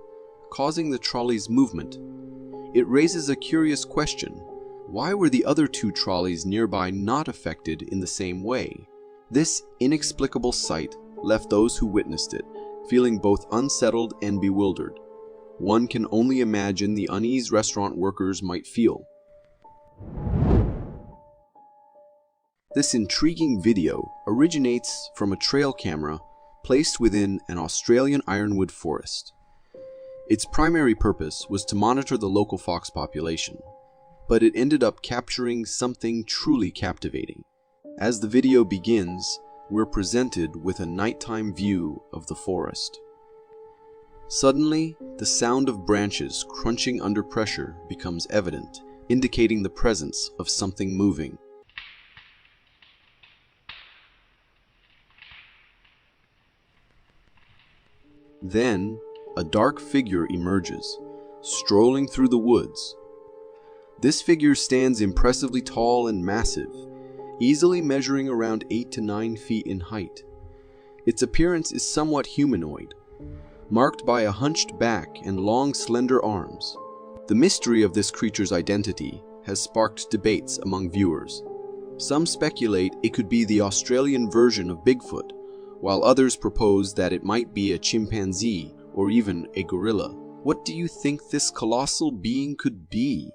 causing the trolley's movement, it raises a curious question. Why were the other two trolleys nearby not affected in the same way? This inexplicable sight left those who witnessed it feeling both unsettled and bewildered. One can only imagine the unease restaurant workers might feel. This intriguing video originates from a trail camera placed within an Australian ironwood forest. Its primary purpose was to monitor the local fox population, but it ended up capturing something truly captivating. As the video begins, we're presented with a nighttime view of the forest. Suddenly, the sound of branches crunching under pressure becomes evident, indicating the presence of something moving. Then, a dark figure emerges, strolling through the woods. This figure stands impressively tall and massive, easily measuring around 8 to 9 feet in height. Its appearance is somewhat humanoid, marked by a hunched back and long, slender arms. The mystery of this creature's identity has sparked debates among viewers. Some speculate it could be the Australian version of Bigfoot, while others propose that it might be a chimpanzee or even a gorilla. What do you think this colossal being could be?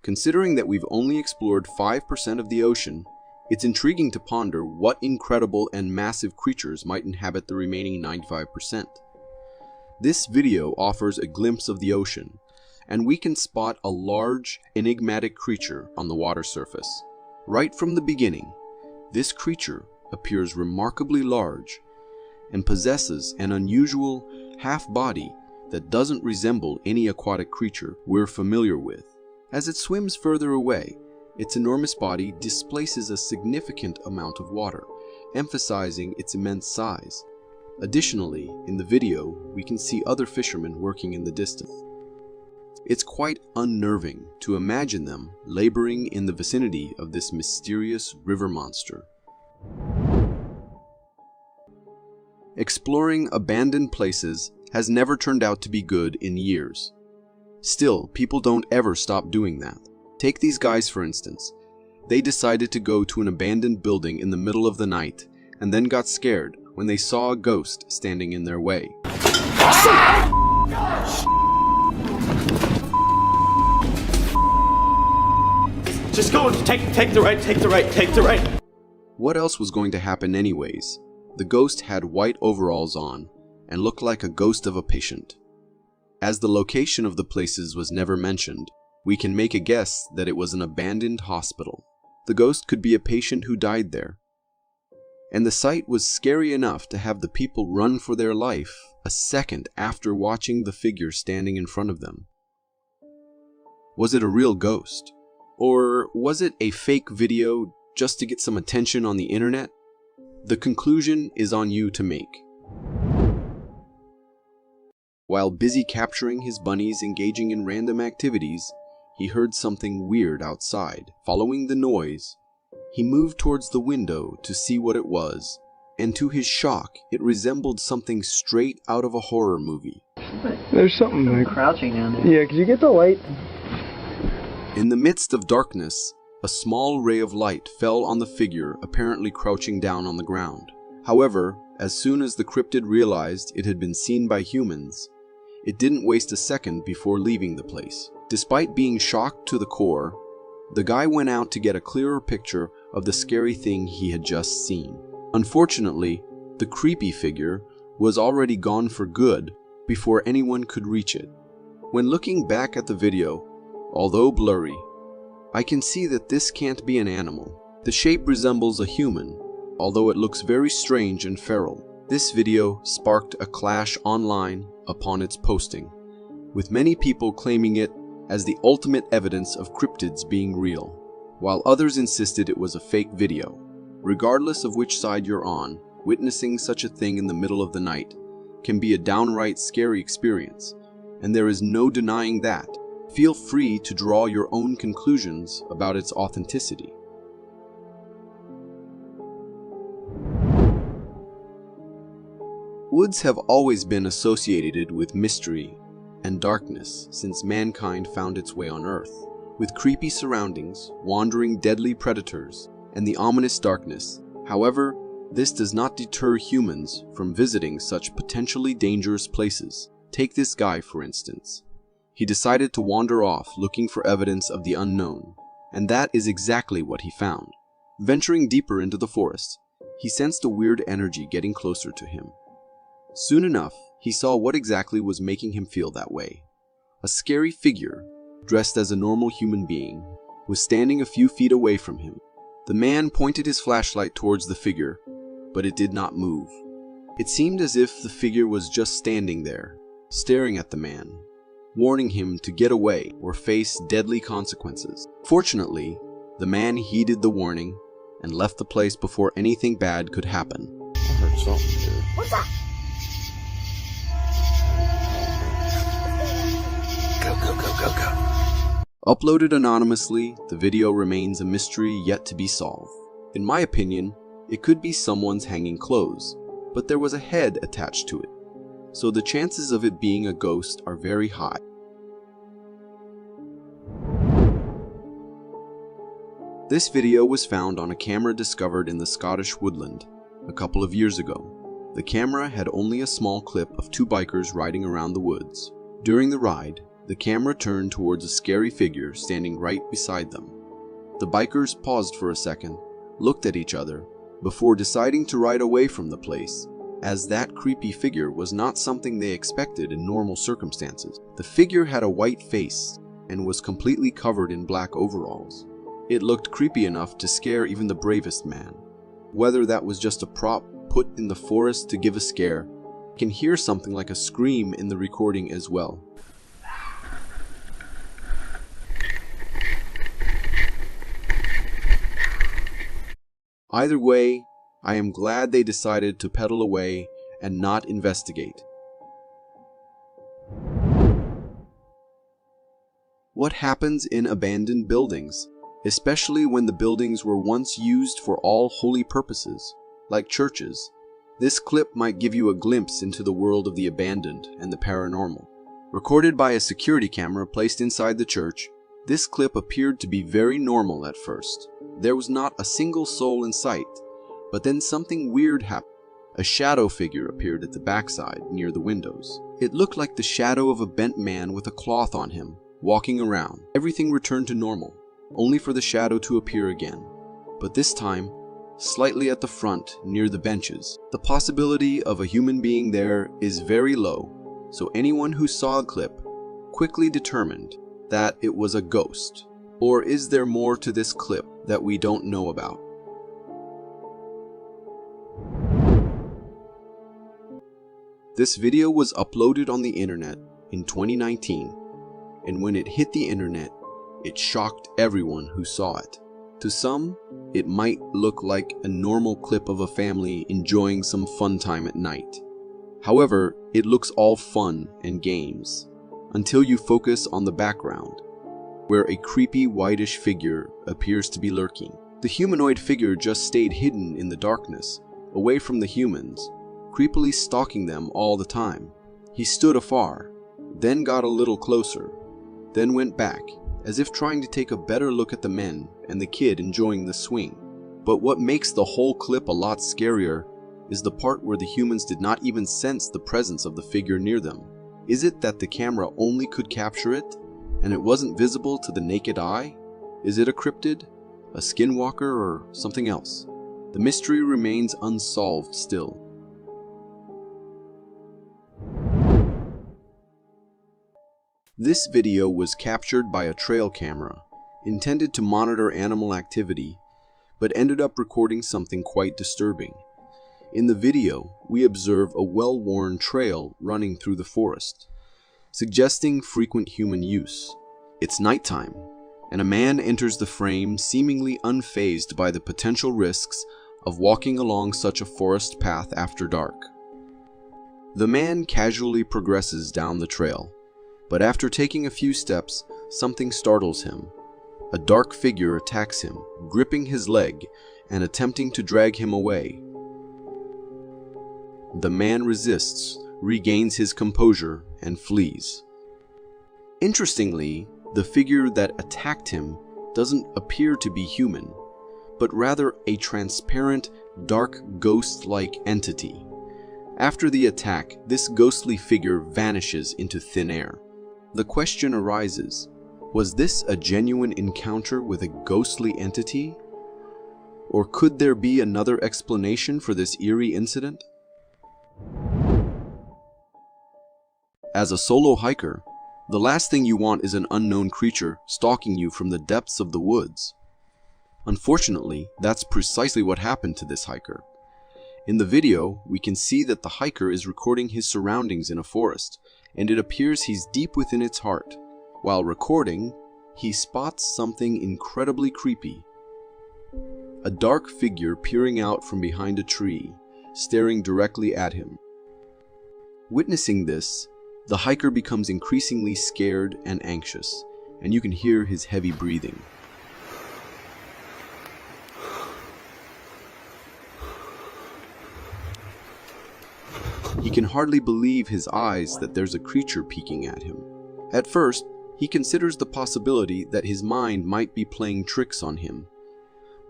Considering that we've only explored 5% of the ocean, it's intriguing to ponder what incredible and massive creatures might inhabit the remaining 95%. This video offers a glimpse of the ocean, and we can spot a large, enigmatic creature on the water surface. Right from the beginning, this creature appears remarkably large and possesses an unusual half-body that doesn't resemble any aquatic creature we're familiar with. As it swims further away, its enormous body displaces a significant amount of water, emphasizing its immense size. Additionally, in the video, we can see other fishermen working in the distance. It's quite unnerving to imagine them laboring in the vicinity of this mysterious river monster. Exploring abandoned places has never turned out to be good in years. Still, people don't ever stop doing that. Take these guys for instance. They decided to go to an abandoned building in the middle of the night and then got scared when they saw a ghost standing in their way. Just go, take the right. What else was going to happen anyways? The ghost had white overalls on and looked like a ghost of a patient. As the location of the places was never mentioned, we can make a guess that it was an abandoned hospital. The ghost could be a patient who died there. And the sight was scary enough to have the people run for their life a second after watching the figure standing in front of them. Was it a real ghost? Or was it a fake video just to get some attention on the internet? The conclusion is on you to make. While busy capturing his bunnies engaging in random activities, he heard something weird outside. Following the noise, he moved towards the window to see what it was, and to his shock, it resembled something straight out of a horror movie. There's something like crouching down there. Yeah, could you get the light? In the midst of darkness, a small ray of light fell on the figure apparently crouching down on the ground. However, as soon as the cryptid realized it had been seen by humans, it didn't waste a second before leaving the place. Despite being shocked to the core, the guy went out to get a clearer picture of the scary thing he had just seen. Unfortunately, the creepy figure was already gone for good before anyone could reach it. When looking back at the video, although blurry, I can see that this can't be an animal. The shape resembles a human, although it looks very strange and feral. This video sparked a clash online upon its posting, with many people claiming it as the ultimate evidence of cryptids being real, while others insisted it was a fake video. Regardless of which side you're on, witnessing such a thing in the middle of the night can be a downright scary experience, and there is no denying that. Feel free to draw your own conclusions about its authenticity. Woods have always been associated with mystery and darkness since mankind found its way on Earth, with creepy surroundings, wandering deadly predators, and the ominous darkness. However, this does not deter humans from visiting such potentially dangerous places. Take this guy, for instance. He decided to wander off looking for evidence of the unknown, and that is exactly what he found. Venturing deeper into the forest, he sensed a weird energy getting closer to him. Soon enough, he saw what exactly was making him feel that way. A scary figure, dressed as a normal human being, was standing a few feet away from him. The man pointed his flashlight towards the figure, but it did not move. It seemed as if the figure was just standing there, staring at the man, warning him to get away or face deadly consequences. Fortunately, the man heeded the warning and left the place before anything bad could happen. I heard something here. What's that? Go. Uploaded anonymously, the video remains a mystery yet to be solved. In my opinion, it could be someone's hanging clothes, but there was a head attached to it, so the chances of it being a ghost are very high. This video was found on a camera discovered in the Scottish Woodland a couple of years ago. The camera had only a small clip of two bikers riding around the woods. During the ride, the camera turned towards a scary figure standing right beside them. The bikers paused for a second, looked at each other, before deciding to ride away from the place, as that creepy figure was not something they expected in normal circumstances. The figure had a white face and was completely covered in black overalls. It looked creepy enough to scare even the bravest man. Whether that was just a prop put in the forest to give a scare, you can hear something like a scream in the recording as well. Either way, I am glad they decided to pedal away and not investigate. What happens in abandoned buildings, especially when the buildings were once used for all holy purposes, like churches? This clip might give you a glimpse into the world of the abandoned and the paranormal. Recorded by a security camera placed inside the church, this clip appeared to be very normal at first. There was not a single soul in sight, but then something weird happened. A shadow figure appeared at the backside near the windows. It looked like the shadow of a bent man with a cloth on him, walking around. Everything returned to normal, only for the shadow to appear again, but this time slightly at the front near the benches. The possibility of a human being there is very low, so anyone who saw the clip quickly determined that it was a ghost. Or is there more to this clip that we don't know about? This video was uploaded on the internet in 2019, and when it hit the internet, it shocked everyone who saw it. To some, it might look like a normal clip of a family enjoying some fun time at night. However, it looks all fun and games, until you focus on the background, where a creepy whitish figure appears to be lurking. The humanoid figure just stayed hidden in the darkness, away from the humans, creepily stalking them all the time. He stood afar, then got a little closer, then went back, as if trying to take a better look at the men and the kid enjoying the swing. But what makes the whole clip a lot scarier is the part where the humans did not even sense the presence of the figure near them. Is it that the camera only could capture it, and it wasn't visible to the naked eye? Is it a cryptid, a skinwalker, or something else? The mystery remains unsolved still. This video was captured by a trail camera, intended to monitor animal activity, but ended up recording something quite disturbing. In the video, we observe a well-worn trail running through the forest, suggesting frequent human use. It's nighttime, and a man enters the frame seemingly unfazed by the potential risks of walking along such a forest path after dark. The man casually progresses down the trail, but after taking a few steps, something startles him. A dark figure attacks him, gripping his leg and attempting to drag him away. The man resists, regains his composure, and flees. Interestingly, the figure that attacked him doesn't appear to be human, but rather a transparent, dark, ghost-like entity. After the attack, this ghostly figure vanishes into thin air. The question arises, was this a genuine encounter with a ghostly entity? Or could there be another explanation for this eerie incident? As a solo hiker, the last thing you want is an unknown creature stalking you from the depths of the woods. Unfortunately, that's precisely what happened to this hiker. In the video, we can see that the hiker is recording his surroundings in a forest, and it appears he's deep within its heart. While recording, he spots something incredibly creepy. A dark figure peering out from behind a tree, staring directly at him. Witnessing this, the hiker becomes increasingly scared and anxious, and you can hear his heavy breathing. He can hardly believe his eyes that there's a creature peeking at him. At first, he considers the possibility that his mind might be playing tricks on him.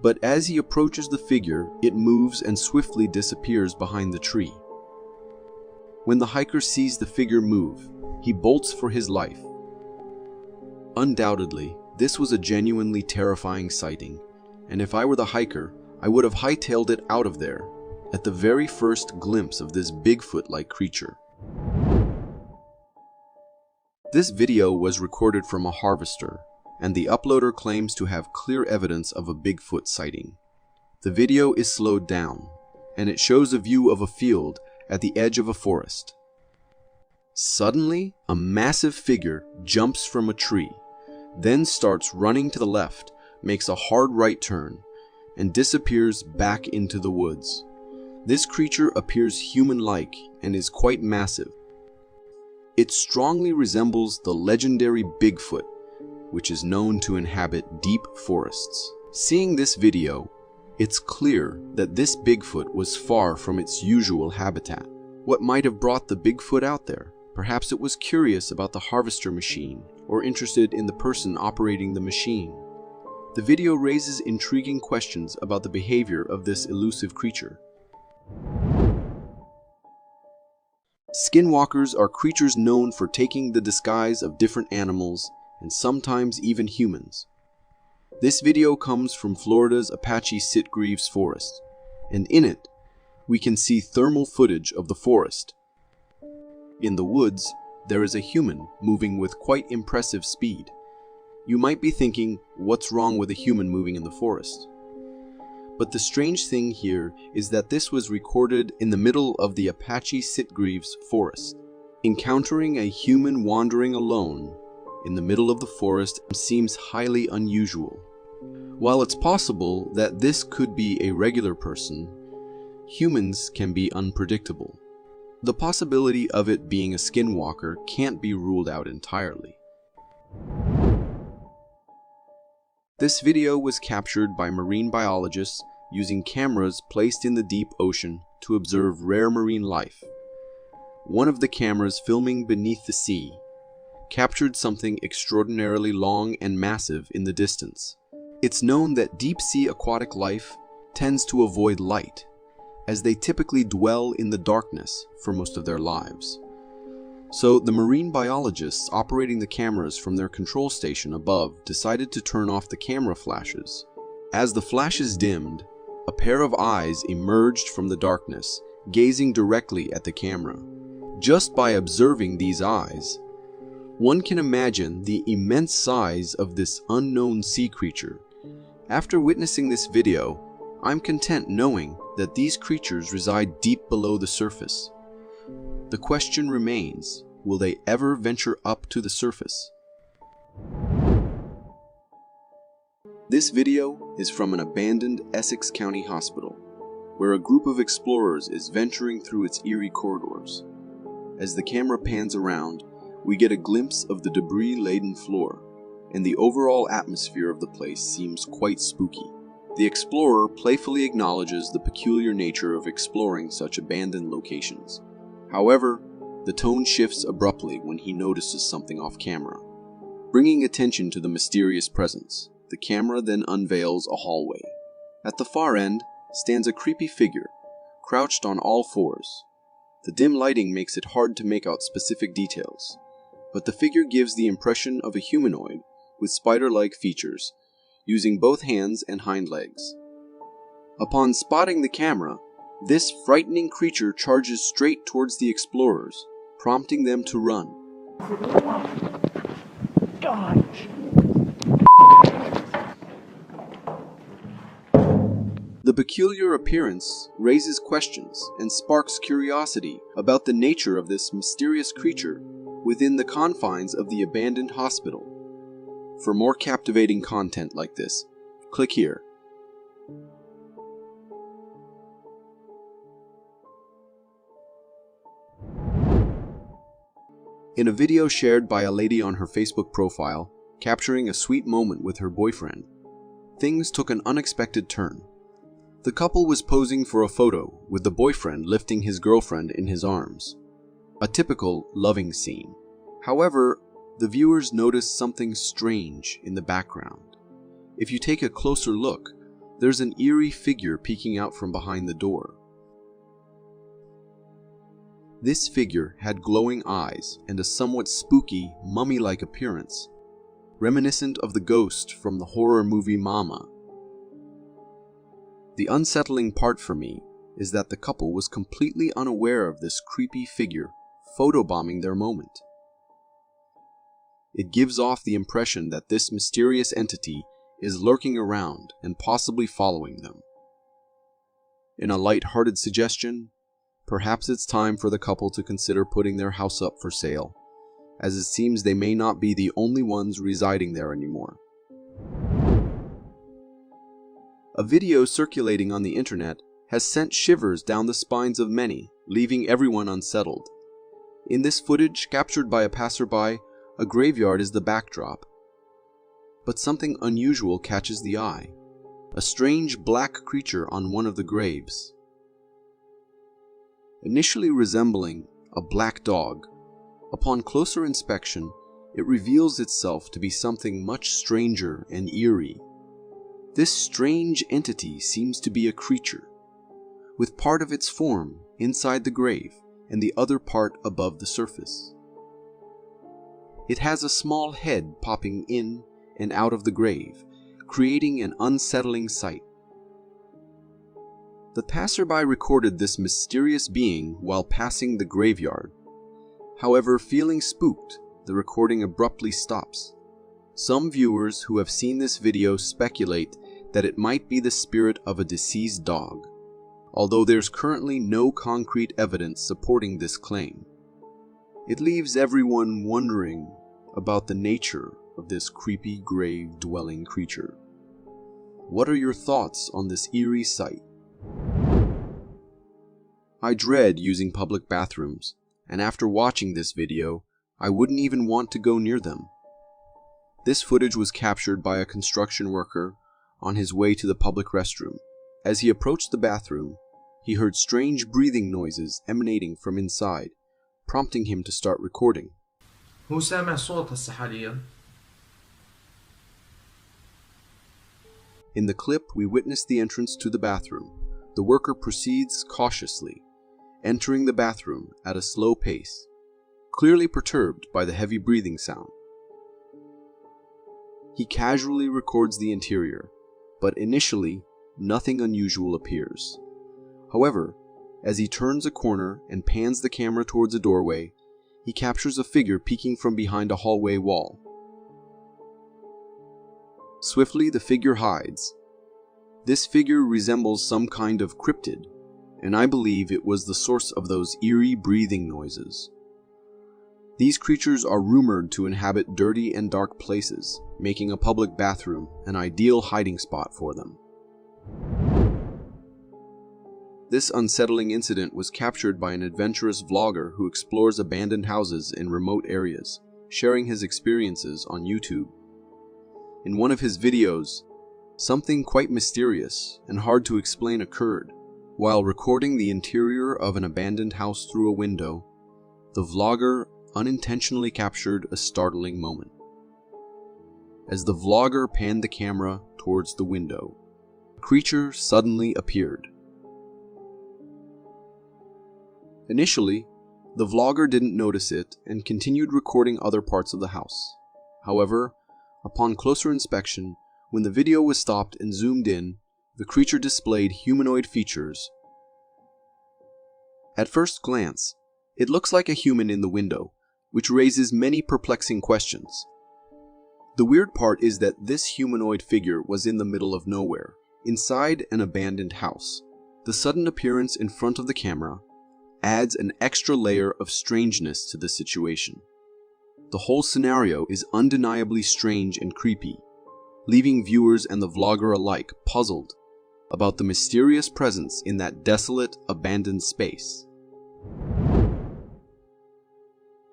But as he approaches the figure, it moves and swiftly disappears behind the tree. When the hiker sees the figure move, he bolts for his life. Undoubtedly, this was a genuinely terrifying sighting, and if I were the hiker, I would have hightailed it out of there at the very first glimpse of this Bigfoot-like creature. This video was recorded from a harvester, and the uploader claims to have clear evidence of a Bigfoot sighting. The video is slowed down, and it shows a view of a field at the edge of a forest. Suddenly, a massive figure jumps from a tree, then starts running to the left, makes a hard right turn, and disappears back into the woods. This creature appears human-like and is quite massive. It strongly resembles the legendary Bigfoot, which is known to inhabit deep forests. Seeing this video, it's clear that this Bigfoot was far from its usual habitat. What might have brought the Bigfoot out there? Perhaps it was curious about the harvester machine, or interested in the person operating the machine. The video raises intriguing questions about the behavior of this elusive creature. Skinwalkers are creatures known for taking the disguise of different animals, and sometimes even humans. This video comes from Florida's Apache Sitgreaves Forest, and in it, we can see thermal footage of the forest. In the woods, there is a human moving with quite impressive speed. You might be thinking, what's wrong with a human moving in the forest? But the strange thing here is that this was recorded in the middle of the Apache Sitgreaves Forest. Encountering a human wandering alone in the middle of the forest seems highly unusual. While it's possible that this could be a regular person, humans can be unpredictable. The possibility of it being a skinwalker can't be ruled out entirely. This video was captured by marine biologists using cameras placed in the deep ocean to observe rare marine life. One of the cameras filming beneath the sea captured something extraordinarily long and massive in the distance. It's known that deep-sea aquatic life tends to avoid light, as they typically dwell in the darkness for most of their lives. So the marine biologists operating the cameras from their control station above decided to turn off the camera flashes. As the flashes dimmed, a pair of eyes emerged from the darkness, gazing directly at the camera. Just by observing these eyes, one can imagine the immense size of this unknown sea creature. After witnessing this video, I'm content knowing that these creatures reside deep below the surface. The question remains, will they ever venture up to the surface? This video is from an abandoned Essex County hospital, where a group of explorers is venturing through its eerie corridors. As the camera pans around, we get a glimpse of the debris-laden floor, and the overall atmosphere of the place seems quite spooky. The explorer playfully acknowledges the peculiar nature of exploring such abandoned locations. However, the tone shifts abruptly when he notices something off camera. Bringing attention to the mysterious presence, the camera then unveils a hallway. At the far end stands a creepy figure, crouched on all fours. The dim lighting makes it hard to make out specific details, but the figure gives the impression of a humanoid with spider-like features, using both hands and hind legs. Upon spotting the camera, this frightening creature charges straight towards the explorers, prompting them to run. Gosh. The peculiar appearance raises questions and sparks curiosity about the nature of this mysterious creature within the confines of the abandoned hospital. For more captivating content like this, click here. In a video shared by a lady on her Facebook profile, capturing a sweet moment with her boyfriend, things took an unexpected turn. The couple was posing for a photo with the boyfriend lifting his girlfriend in his arms. A typical loving scene. However, the viewers noticed something strange in the background. If you take a closer look, there's an eerie figure peeking out from behind the door. This figure had glowing eyes and a somewhat spooky, mummy-like appearance. reminiscent of the ghost from the horror movie Mama. The unsettling part for me is that the couple was completely unaware of this creepy figure photobombing their moment. It gives off the impression that this mysterious entity is lurking around and possibly following them. In a light-hearted suggestion, perhaps it's time for the couple to consider putting their house up for sale, as it seems they may not be the only ones residing there anymore. A video circulating on the internet has sent shivers down the spines of many, leaving everyone unsettled. In this footage, captured by a passerby, a graveyard is the backdrop. But something unusual catches the eye. A strange black creature on one of the graves. Initially resembling a black dog, upon closer inspection, it reveals itself to be something much stranger and eerie. This strange entity seems to be a creature, with part of its form inside the grave and the other part above the surface. It has a small head popping in and out of the grave, creating an unsettling sight. The passerby recorded this mysterious being while passing the graveyard. However, feeling spooked, the recording abruptly stops. Some viewers who have seen this video speculate that it might be the spirit of a deceased dog, although there's currently no concrete evidence supporting this claim. It leaves everyone wondering about the nature of this creepy grave-dwelling creature. What are your thoughts on this eerie sight? I dread using public bathrooms, and after watching this video, I wouldn't even want to go near them. This footage was captured by a construction worker on his way to the public restroom. As he approached the bathroom, he heard strange breathing noises emanating from inside, prompting him to start recording. هو سامع صوت هسه حاليا. In the clip, we witness the entrance to the bathroom. The worker proceeds cautiously, entering the bathroom at a slow pace, clearly perturbed by the heavy breathing sound. He casually records the interior, but initially, nothing unusual appears. However, as he turns a corner and pans the camera towards a doorway, he captures a figure peeking from behind a hallway wall. Swiftly, the figure hides. This figure resembles some kind of cryptid, and I believe it was the source of those eerie breathing noises. These creatures are rumored to inhabit dirty and dark places, making a public bathroom an ideal hiding spot for them. This unsettling incident was captured by an adventurous vlogger who explores abandoned houses in remote areas, sharing his experiences on YouTube. In one of his videos, something quite mysterious and hard to explain occurred. While recording the interior of an abandoned house through a window, the vlogger unintentionally captured a startling moment. As the vlogger panned the camera towards the window, a creature suddenly appeared. Initially, the vlogger didn't notice it and continued recording other parts of the house. However, upon closer inspection, when the video was stopped and zoomed in, the creature displayed humanoid features. At first glance, it looks like a human in the window, which raises many perplexing questions. The weird part is that this humanoid figure was in the middle of nowhere, inside an abandoned house. The sudden appearance in front of the camera adds an extra layer of strangeness to the situation. The whole scenario is undeniably strange and creepy, leaving viewers and the vlogger alike puzzled about the mysterious presence in that desolate, abandoned space.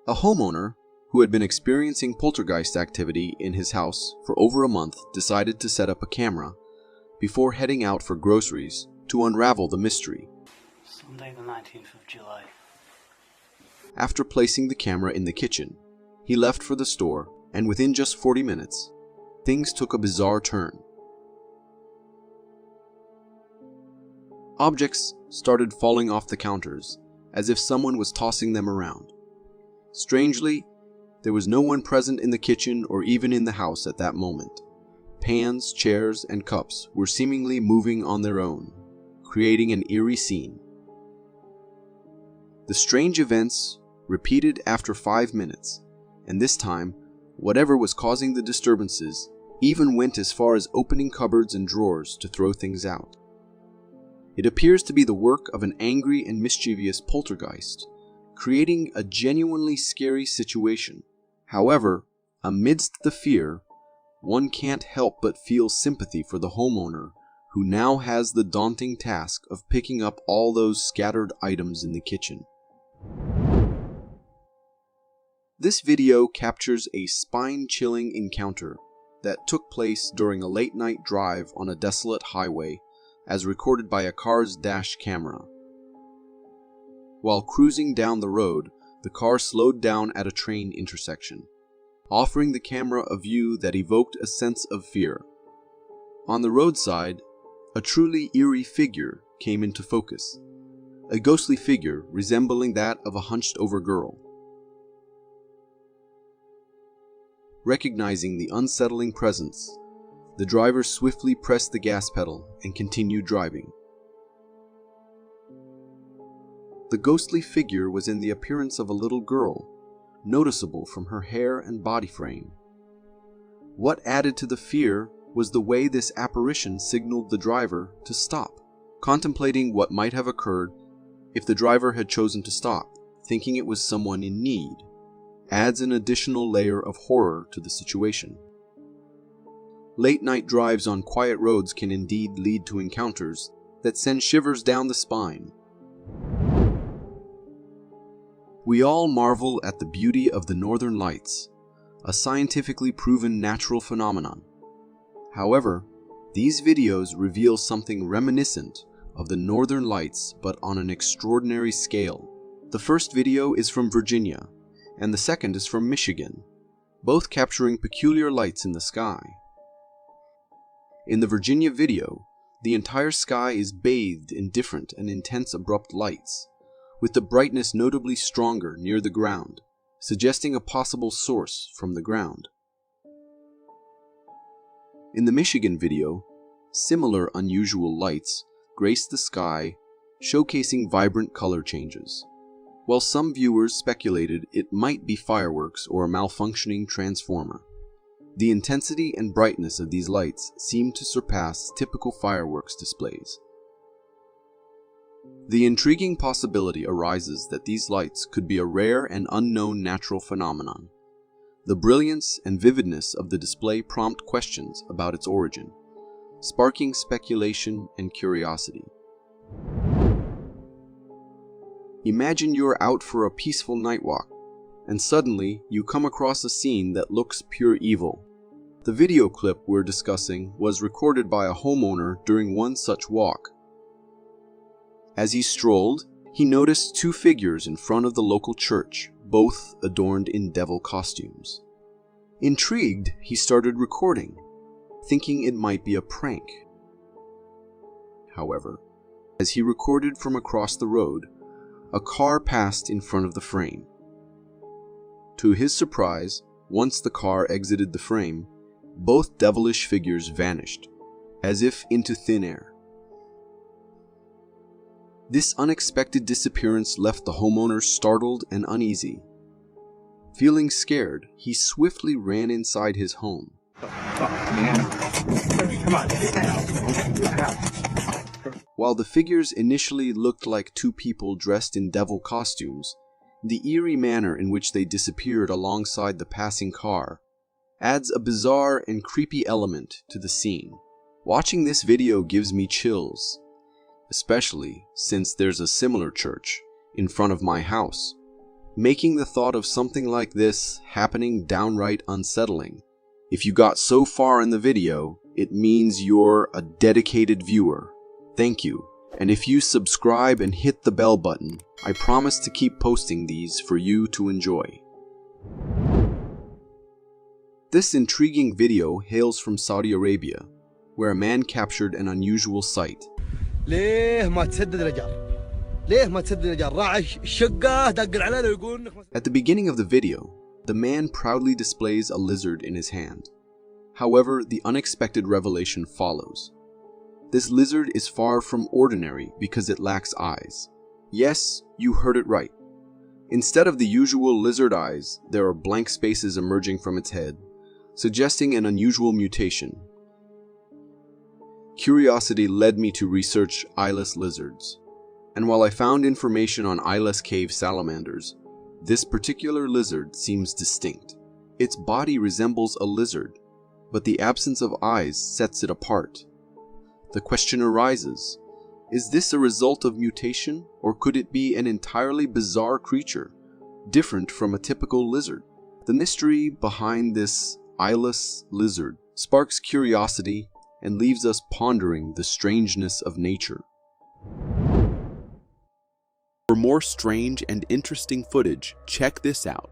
A homeowner who had been experiencing poltergeist activity in his house for over a month decided to set up a camera before heading out for groceries to unravel the mystery. Sunday the 19th of July. After placing the camera in the kitchen, he left for the store, and within just 40 minutes, things took a bizarre turn. Objects started falling off the counters, as if someone was tossing them around. Strangely, There was no one present in the kitchen or even in the house at that moment. Pans, chairs, and cups were seemingly moving on their own, creating an eerie scene. The strange events repeated after 5 minutes, and this time, whatever was causing the disturbances even went as far as opening cupboards and drawers to throw things out. It appears to be the work of an angry and mischievous poltergeist, creating a genuinely scary situation. However, amidst the fear, one can't help but feel sympathy for the homeowner who now has the daunting task of picking up all those scattered items in the kitchen. This video captures a spine-chilling encounter that took place during a late-night drive on a desolate highway, as recorded by a car's dash camera. While cruising down the road, the car slowed down at a train intersection, offering the camera a view that evoked a sense of fear. On the roadside, a truly eerie figure came into focus, a ghostly figure resembling that of a hunched-over girl. Recognizing the unsettling presence, the driver swiftly pressed the gas pedal and continued driving. The ghostly figure was in the appearance of a little girl, noticeable from her hair and body frame. What added to the fear was the way this apparition signaled the driver to stop, contemplating what might have occurred if the driver had chosen to stop, thinking it was someone in need. Adds an additional layer of horror to the situation. Late-night drives on quiet roads can indeed lead to encounters that send shivers down the spine. We all marvel at the beauty of the Northern Lights, a scientifically proven natural phenomenon. However, these videos reveal something reminiscent of the Northern Lights but on an extraordinary scale. The first video is from Virginia, and the second is from Michigan, both capturing peculiar lights in the sky. In the Virginia video, the entire sky is bathed in different and intense abrupt lights, with the brightness notably stronger near the ground, suggesting a possible source from the ground. In the Michigan video, similar unusual lights grace the sky, showcasing vibrant color changes. While some viewers speculated it might be fireworks or a malfunctioning transformer, the intensity and brightness of these lights seem to surpass typical fireworks displays. The intriguing possibility arises that these lights could be a rare and unknown natural phenomenon. The brilliance and vividness of the display prompt questions about its origin, sparking speculation and curiosity. Imagine you're out for a peaceful night walk, and suddenly you come across a scene that looks pure evil. The video clip we're discussing was recorded by a homeowner during one such walk. As he strolled, he noticed two figures in front of the local church, both adorned in devil costumes. Intrigued, he started recording, thinking it might be a prank. However, as he recorded from across the road, a car passed in front of the frame. To his surprise, once the car exited the frame, both devilish figures vanished, as if into thin air. This unexpected disappearance left the homeowner startled and uneasy. Feeling scared, he swiftly ran inside his home. While the figures initially looked like two people dressed in devil costumes, the eerie manner in which they disappeared alongside the passing car adds a bizarre and creepy element to the scene. Watching this video gives me chills, especially since there's a similar church in front of my house, making the thought of something like this happening downright unsettling. If you got so far in the video, it means you're a dedicated viewer. Thank you. And if you subscribe and hit the bell button, I promise to keep posting these for you to enjoy. This intriguing video hails from Saudi Arabia, where a man captured an unusual sight. At the beginning of the video, The man proudly displays a lizard in his hand. However, the unexpected revelation follows. This lizard is far from ordinary because it lacks eyes. Yes, you heard it right. Instead of the usual lizard eyes, there are blank spaces emerging from its head, suggesting an unusual mutation. Curiosity led me to research eyeless lizards, and while I found information on eyeless cave salamanders, this particular lizard seems distinct. Its body resembles a lizard, but the absence of eyes sets it apart. The question arises, is this a result of mutation, or could it be an entirely bizarre creature, different from a typical lizard? The mystery behind this eyeless lizard sparks curiosity and leaves us pondering the strangeness of nature. For more strange and interesting footage, check this out.